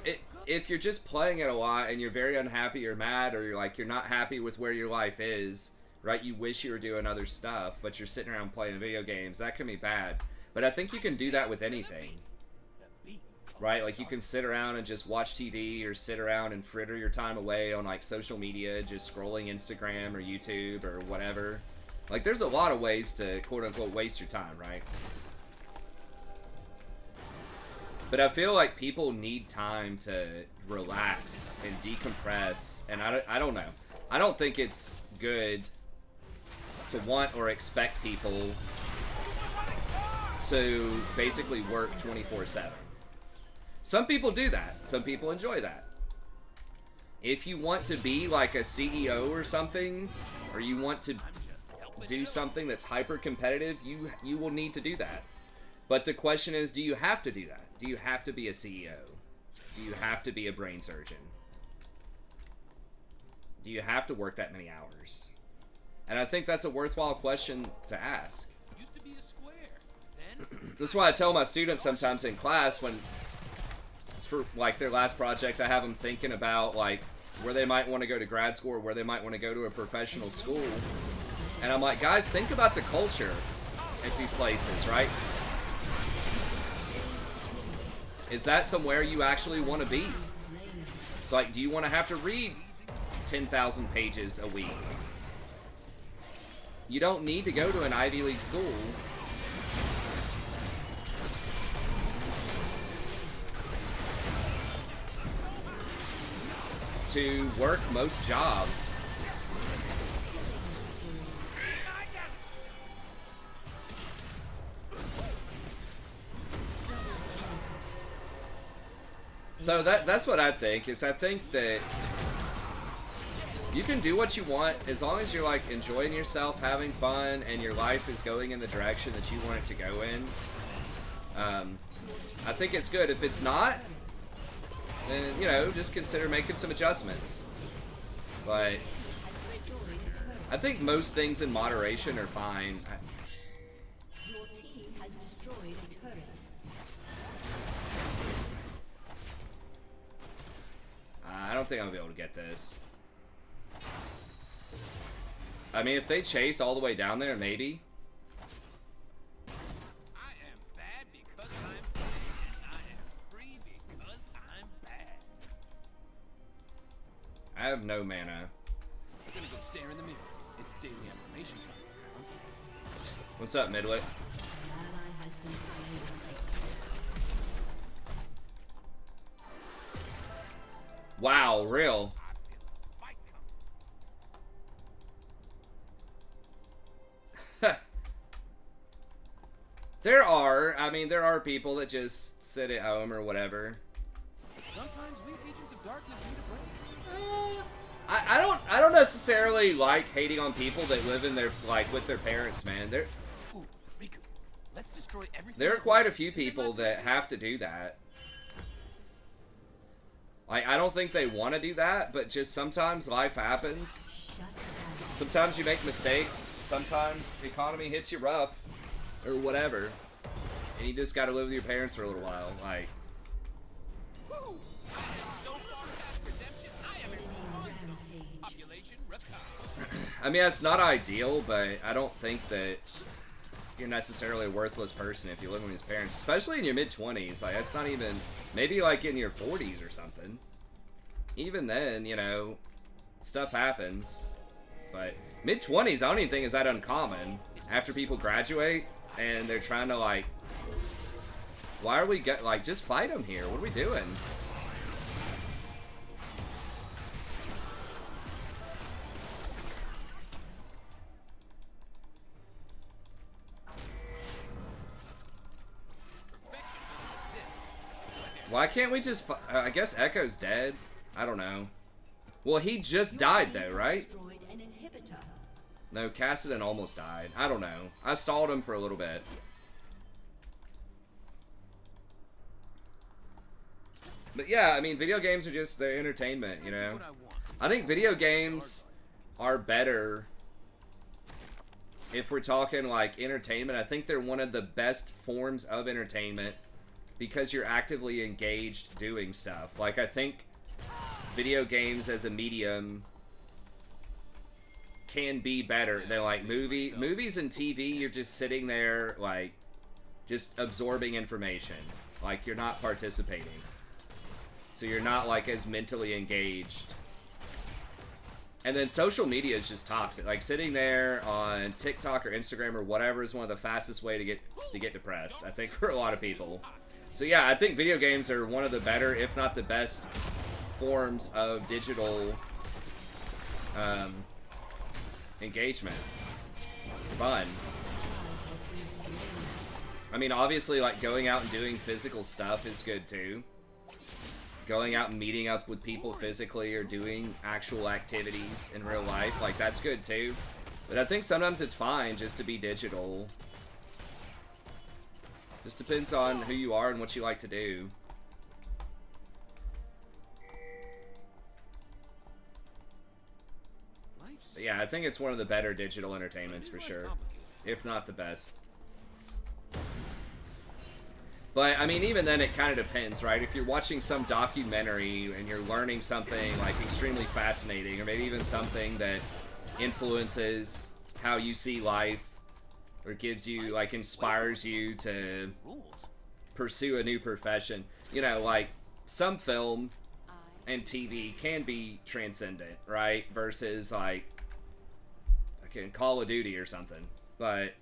if you're just playing it a lot and you're very unhappy or mad or you're not happy with where your life is, right? You wish you were doing other stuff, but you're sitting around playing video games. That can be bad. But I think you can do that with anything, right? Like you can sit around and just watch TV or sit around and fritter your time away on like social media, just scrolling Instagram or YouTube or whatever. Like there's a lot of ways to quote unquote waste your time, right? But I feel like people need time to relax and decompress, and I don't know. I don't think it's good to want or expect people to basically work 24/7. Some people do that. Some people enjoy that. If you want to be like a CEO or something, or you want to do something that's hyper competitive, you will need to do that. But the question is, do you have to do that? Do you have to be a CEO? Do you have to be a brain surgeon? Do you have to work that many hours? And I think that's a worthwhile question to ask.
Used to be a square.
That's why I tell my students sometimes in class when it's for like their last project, I have them thinking about like where they might want to go to grad school or where they might want to go to a professional school. And I'm like, guys, think about the culture at these places, right? Is that somewhere you actually want to be? It's like, do you want to have to read 10,000 pages a week? You don't need to go to an Ivy League school. To work most jobs. So that's what I think, is I think that you can do what you want as long as you're like enjoying yourself, having fun, and your life is going in the direction that you want it to go in. I think it's good. If it's not, then, you know, just consider making some adjustments. But I think most things in moderation are fine.
Your team has destroyed a turret.
I don't think I'm gonna be able to get this. I mean, if they chase all the way down there, maybe.
I am bad because I'm bad, and I am free because I'm bad.
I have no mana.
I'm gonna go stare in the mirror. It's daily affirmation time.
What's up, Midwit?
been slain.
Wow, real. There are people that just sit at home or whatever.
Sometimes we agents of darkness need a break.
I don't necessarily like hating on people that live in their with their parents, man.
Ooh, Riku, let's destroy everything.
There are quite a few people that have to do that. Like, I don't think they want to do that, but just sometimes life happens. Sometimes you make mistakes. Sometimes the economy hits you rough, or whatever, and you just got to live with your parents for a little while. Like,
Woo! So far past redemption, I am in fun zone. Population Rakan.
I mean, that's not ideal, but I don't think that you're necessarily a worthless person if you live with your parents, especially in your mid-20s. Like, that's not even, maybe like in your 40s or something. Even then, you know, stuff happens. But mid-20s, I don't even think is that uncommon. After people graduate and they're trying to, like, why are we just fight them here? What are we doing? Why can't we just... I guess Echo's dead. I don't know. Well, he just died, though, right?
Destroyed an inhibitor.
No, Cassidon almost died. I don't know. I stalled him for a little bit. But yeah, I mean, video games are just their entertainment, you know? I think video games are better if we're talking, like, entertainment. I think they're one of the best forms of entertainment because you're actively engaged doing stuff. Like, I think video games as a medium can be better than, like, movies and TV. You're just sitting there, like, just absorbing information. Like, you're not participating. So you're not, like, as mentally engaged. And then social media is just toxic. Like, sitting there on TikTok or Instagram or whatever is one of the fastest way to get depressed, I think, for a lot of people. So yeah, I think video games are one of the better, if not the best, forms of digital engagement. Fun. I mean, obviously, like, going out and doing physical stuff is good too. Going out and meeting up with people physically or doing actual activities in real life, like, that's good too. But I think sometimes it's fine just to be digital. Just depends on who you are and what you like to do. But yeah, I think it's one of the better digital entertainments for sure, if not the best. But, I mean, even then it kind of depends, right? If you're watching some documentary and you're learning something, like, extremely fascinating, or maybe even something that influences how you see life, or gives you, like, inspires you to pursue a new profession. You know, like, some film and TV can be transcendent, right? Versus, like, Call of Duty or something. But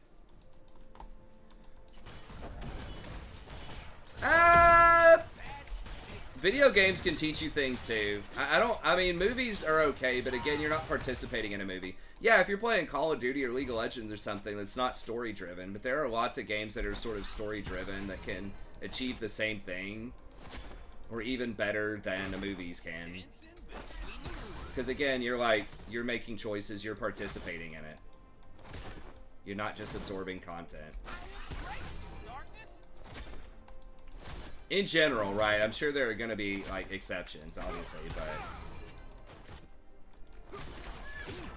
video games can teach you things too. I mean, movies are okay, but again, you're not participating in a movie. Yeah, if you're playing Call of Duty or League of Legends or something that's not story driven, but there are lots of games that are sort of story driven that can achieve the same thing, or even better than the movies can. Because again, you're making choices, you're participating in it. You're not just absorbing content. In general, right? I'm sure there are going to be, like, exceptions, obviously, but...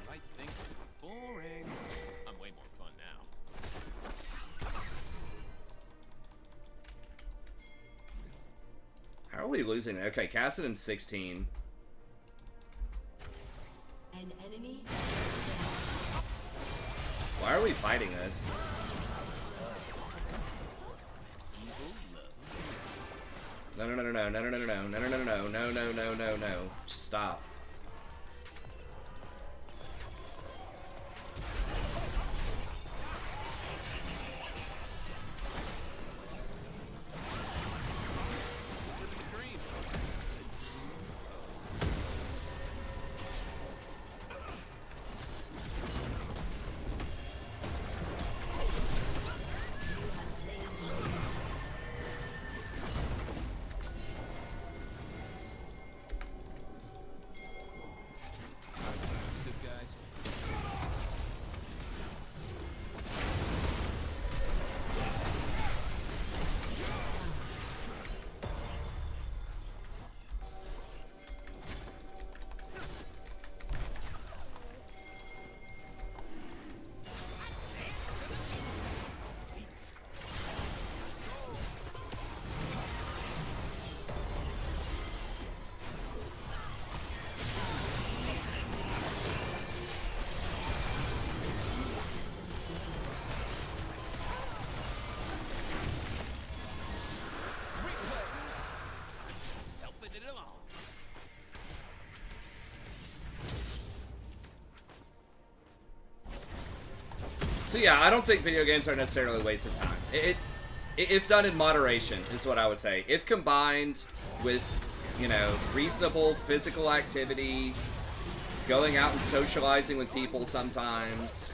Right thing. Boring. I'm way more fun now.
How are we losing? Okay, Cassidon's 16.
An enemy.
Why are we fighting this? No, no, no, no, no, no, no, no, no, no, no, no, no, no, no, no, no. Just stop. yeah, I don't think video games are necessarily a waste of time. If done in moderation is what I would say. If combined with, you know, reasonable physical activity, going out and socializing with people sometimes,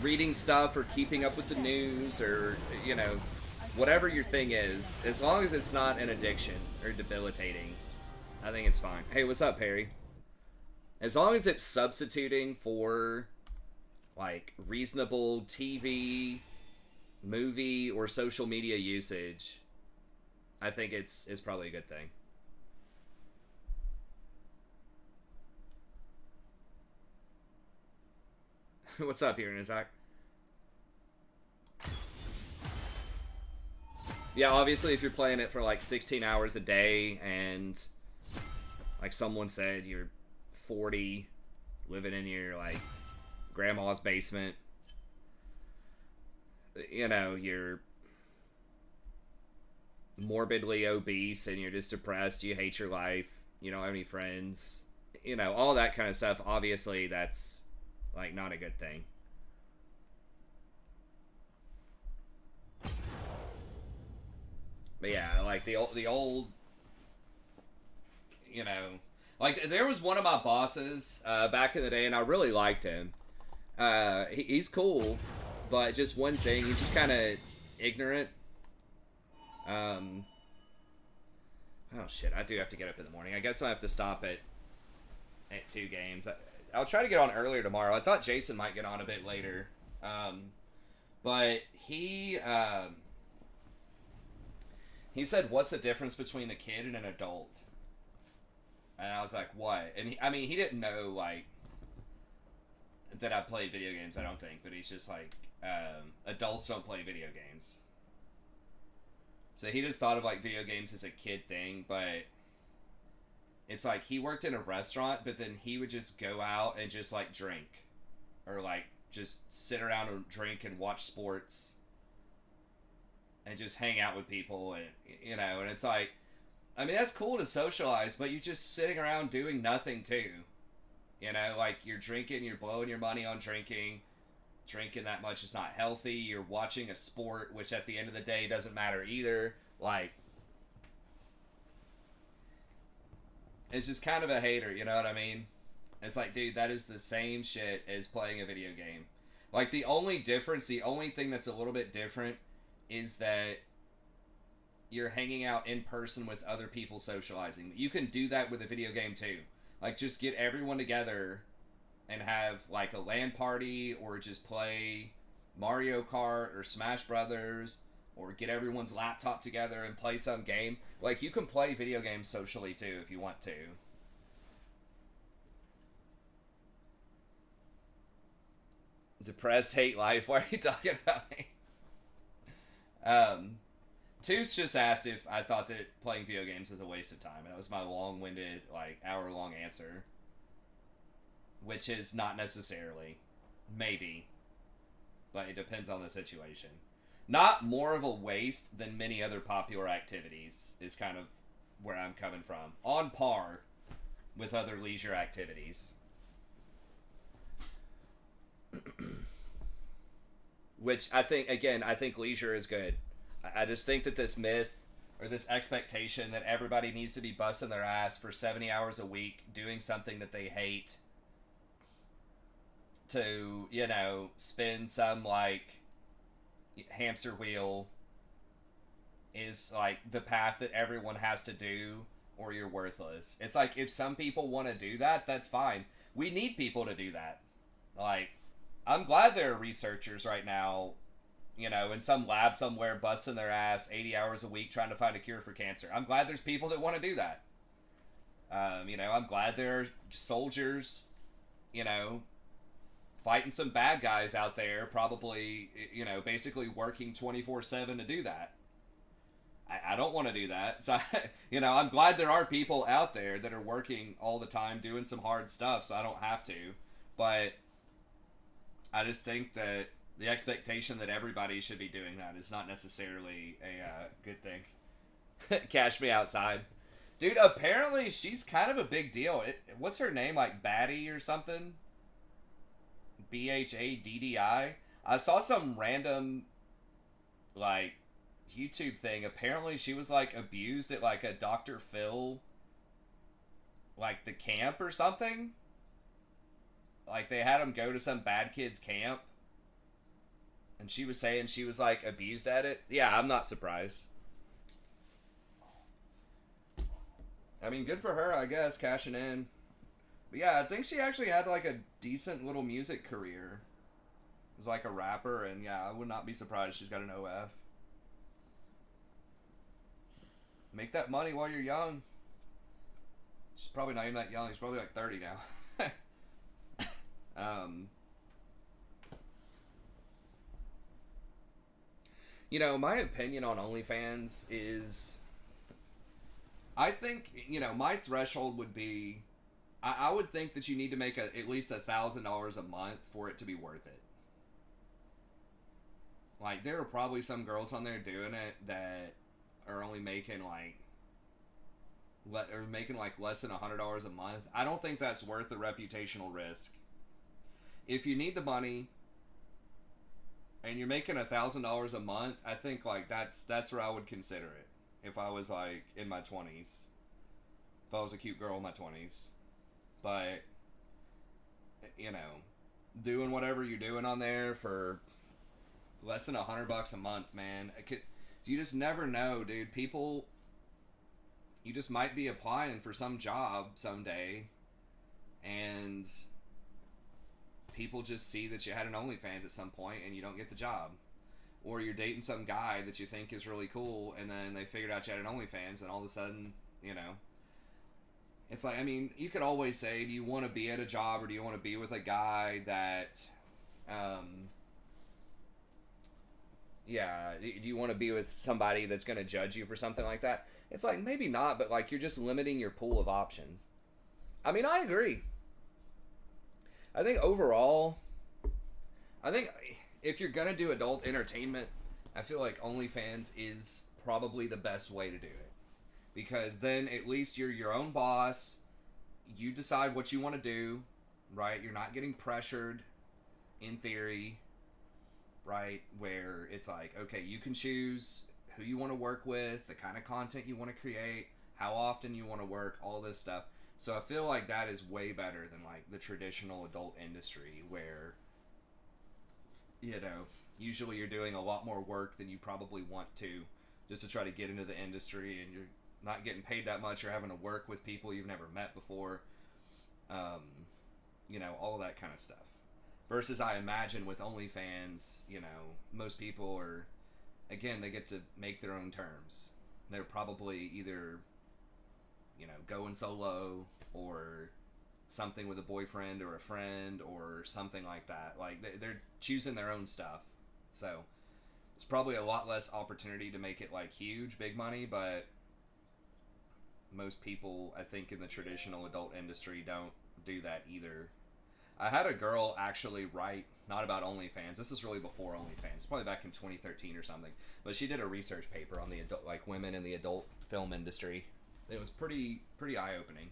reading stuff or keeping up with the news, or, you know, whatever your thing is, as long as it's not an addiction or debilitating, I think it's fine. Hey, what's up, Perry? As long as it's substituting for, like, reasonable TV, movie, or social media usage, I think it's probably a good thing. What's up here, Nizak? Yeah, obviously if you're playing it for like 16 hours a day and like someone said you're 40, living in your like grandma's basement, you know, you're morbidly obese and you're just depressed, you hate your life, you don't have any friends, you know, all that kind of stuff, obviously that's like not a good thing. But yeah, like the old, you know, like there was one of my bosses back in the day, and I really liked him. He's cool, but just one thing, he's just kind of ignorant. Oh shit, I do have to get up in the morning. I guess I'll have to stop at 2 games. I'll try to get on earlier tomorrow. I thought Jason might get on a bit later, but he said, "What's the difference between a kid and an adult?" And I was like, "What?" And he didn't know like that I played video games. I don't think, but he's just like, adults don't play video games. So he just thought of like video games as a kid thing, but it's like he worked in a restaurant, but then he would just go out and just like drink, or like just sit around and drink and watch sports. And just hang out with people, and you know, and it's like, I mean, that's cool to socialize, but you're just sitting around doing nothing too. You know, like you're drinking, you're blowing your money on drinking. Drinking that much is not healthy. You're watching a sport, which at the end of the day doesn't matter either. Like, it's just kind of a hater, you know what I mean? It's like, dude, that is the same shit as playing a video game. Like, the only difference, the only thing that's a little bit different is that you're hanging out in person with other people socializing. You can do that with a video game too. Like, just get everyone together and have like a LAN party, or just play Mario Kart or Smash Brothers, or get everyone's laptop together and play some game. Like, you can play video games socially too if you want to. Depressed, hate life. Why are you talking about me? Tooth just asked if I thought that playing video games is a waste of time, and that was my long-winded, like, hour-long answer. Which is not necessarily. Maybe. But it depends on the situation. Not more of a waste than many other popular activities is kind of where I'm coming from. On par with other leisure activities. Which I think, again, I think leisure is good. I just think that this myth, or this expectation that everybody needs to be busting their ass for 70 hours a week doing something that they hate to, you know, spin some, like, hamster wheel is, like, the path that everyone has to do, or you're worthless. It's like, if some people want to do that, that's fine. We need people to do that. Like, I'm glad there are researchers right now, you know, in some lab somewhere busting their ass 80 hours a week trying to find a cure for cancer. I'm glad there's people that want to do that. You know, I'm glad there are soldiers, you know, fighting some bad guys out there, probably, you know, basically working 24/7 to do that. I don't want to do that. So, you know, I'm glad there are people out there that are working all the time doing some hard stuff, so I don't have to. But I just think that the expectation that everybody should be doing that is not necessarily a good thing. Cash me outside. Dude, apparently she's kind of a big deal. What's her name? Like Batty or something? BHADDI. I saw some random, like, YouTube thing. Apparently she was, like, abused at, like, a Dr. Phil, like, the camp or something. Like, they had him go to some bad kids camp. And she was saying she was, like, abused at it. Yeah, I'm not surprised. I mean, good for her, I guess, cashing in. But yeah, I think she actually had, like, a decent little music career. As, like, a rapper, and yeah, I would not be surprised she's got an OF. Make that money while you're young. She's probably not even that young. She's probably, like, 30 now. You know, my opinion on OnlyFans is... I think, you know, my threshold would be... I would think that you need to make at least $1,000 a month for it to be worth it. Like, there are probably some girls on there doing it that are only making, like... less than $100 a month. I don't think that's worth the reputational risk. If you need the money... and you're making $1,000 a month, I think, like, that's where I would consider it. If I was, like, in my 20s. If I was a cute girl in my 20s. But, you know, doing whatever you're doing on there for less than $100 a month, man. You just never know, dude. People, you just might be applying for some job someday, and people just see that you had an OnlyFans at some point and you don't get the job. Or you're dating some guy that you think is really cool, and then they figured out you had an OnlyFans, and all of a sudden, you know. It's like, I mean, you could always say, do you want to be at a job, or do you want to be with a guy that, do you want to be with somebody that's going to judge you for something like that? It's like, maybe not, but, like, you're just limiting your pool of options. I mean, I agree. I think overall, if you're going to do adult entertainment, I feel like OnlyFans is probably the best way to do it. Because then at least you're your own boss. You decide what you want to do, right? You're not getting pressured, in theory, right? Where it's like, okay, you can choose who you want to work with, the kind of content you want to create, how often you want to work, all this stuff. So I feel like that is way better than, like, the traditional adult industry where, you know, usually you're doing a lot more work than you probably want to just to try to get into the industry, and you're not getting paid that much, or having to work with people you've never met before. You know, all that kind of stuff. Versus, I imagine, with OnlyFans, you know, most people are, again, they get to make their own terms. They're probably either, you know, going solo, or something with a boyfriend or a friend, or something like that. Like, they're choosing their own stuff. So, it's probably a lot less opportunity to make it, like, huge, big money, but most people, I think, in the traditional adult industry don't do that either. I had a girl actually write, not about OnlyFans, this is really before OnlyFans, probably back in 2013 or something, but she did a research paper on the adult, like, women in the adult film industry. It was pretty eye-opening.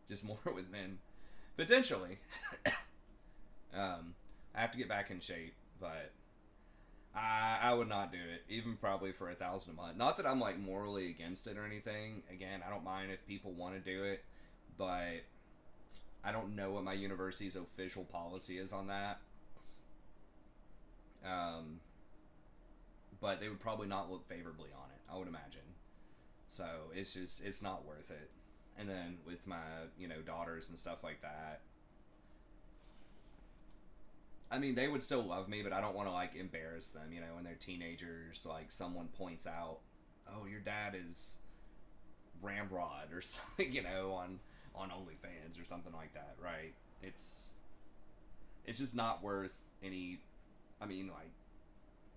Just more with men. Potentially. I have to get back in shape, but I would not do it, even probably for $1,000 a month. Not that I'm, like, morally against it or anything. Again, I don't mind if people want to do it, but I don't know what my university's official policy is on that. But they would probably not look favorably on it, I would imagine. So it's not worth it. And then with my, you know, daughters and stuff like that, I mean, they would still love me, but I don't want to, like, embarrass them, you know, when they're teenagers. Like, someone points out, oh, your dad is Ramrod or something, you know, on OnlyFans or something like that, right? It's just not worth any. I mean, like,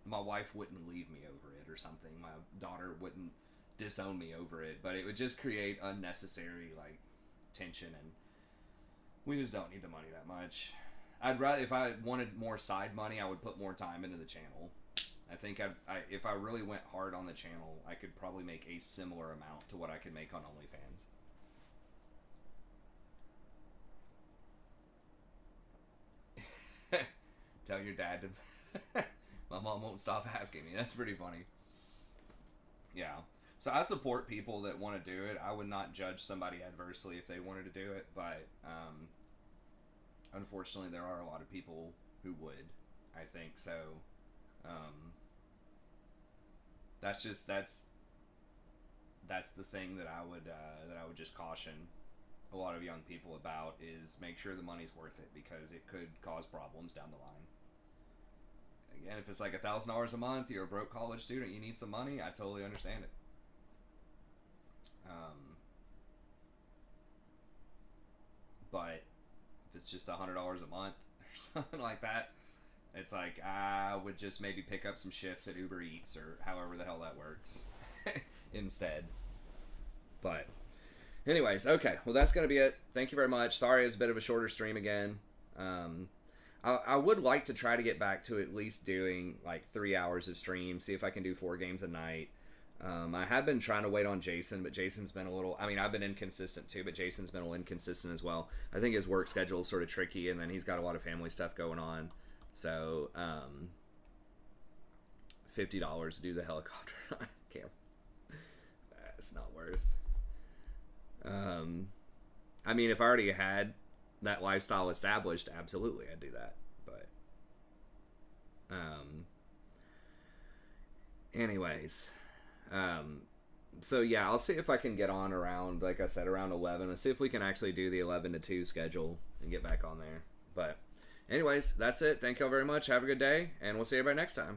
my wife wouldn't leave me over it or something. My daughter wouldn't disown me over it, but it would just create unnecessary, like, tension, and we just don't need the money that much. I'd rather, if I wanted more side money, I would put more time into the channel. I think if I really went hard on the channel, I could probably make a similar amount to what I could make on OnlyFans. Tell your dad to. My mom won't stop asking me. That's pretty funny. Yeah. So I support people that want to do it. I would not judge somebody adversely if they wanted to do it, but unfortunately, there are a lot of people who would. I think so. That's the thing that I would just caution a lot of young people about is make sure the money's worth it because it could cause problems down the line. Again, if it's like $1,000 a month, you're a broke college student, you need some money, I totally understand it. But if it's just $100 a month or something like that, it's like I would just maybe pick up some shifts at Uber Eats or however the hell that works instead. But anyways, okay, well that's gonna be it. Thank you very much. Sorry it's a bit of a shorter stream again. I would like to try to get back to at least doing like 3 hours of stream, see if I can do 4 games a night. I have been trying to wait on Jason, but Jason's been a little, I mean, I've been inconsistent too, but Jason's been a little inconsistent as well. I think his work schedule is sort of tricky, and then he's got a lot of family stuff going on. So, $50 to do the helicopter. I can't. It's not worth. I mean, if I already had that lifestyle established, absolutely, I'd do that. But, anyways, so yeah, I'll see if I can get on around, like I said, around 11. Let's see if we can actually do the 11 to 2 schedule and get back on there. But anyways, that's it. Thank y'all very much. Have a good day, and we'll see everybody next time.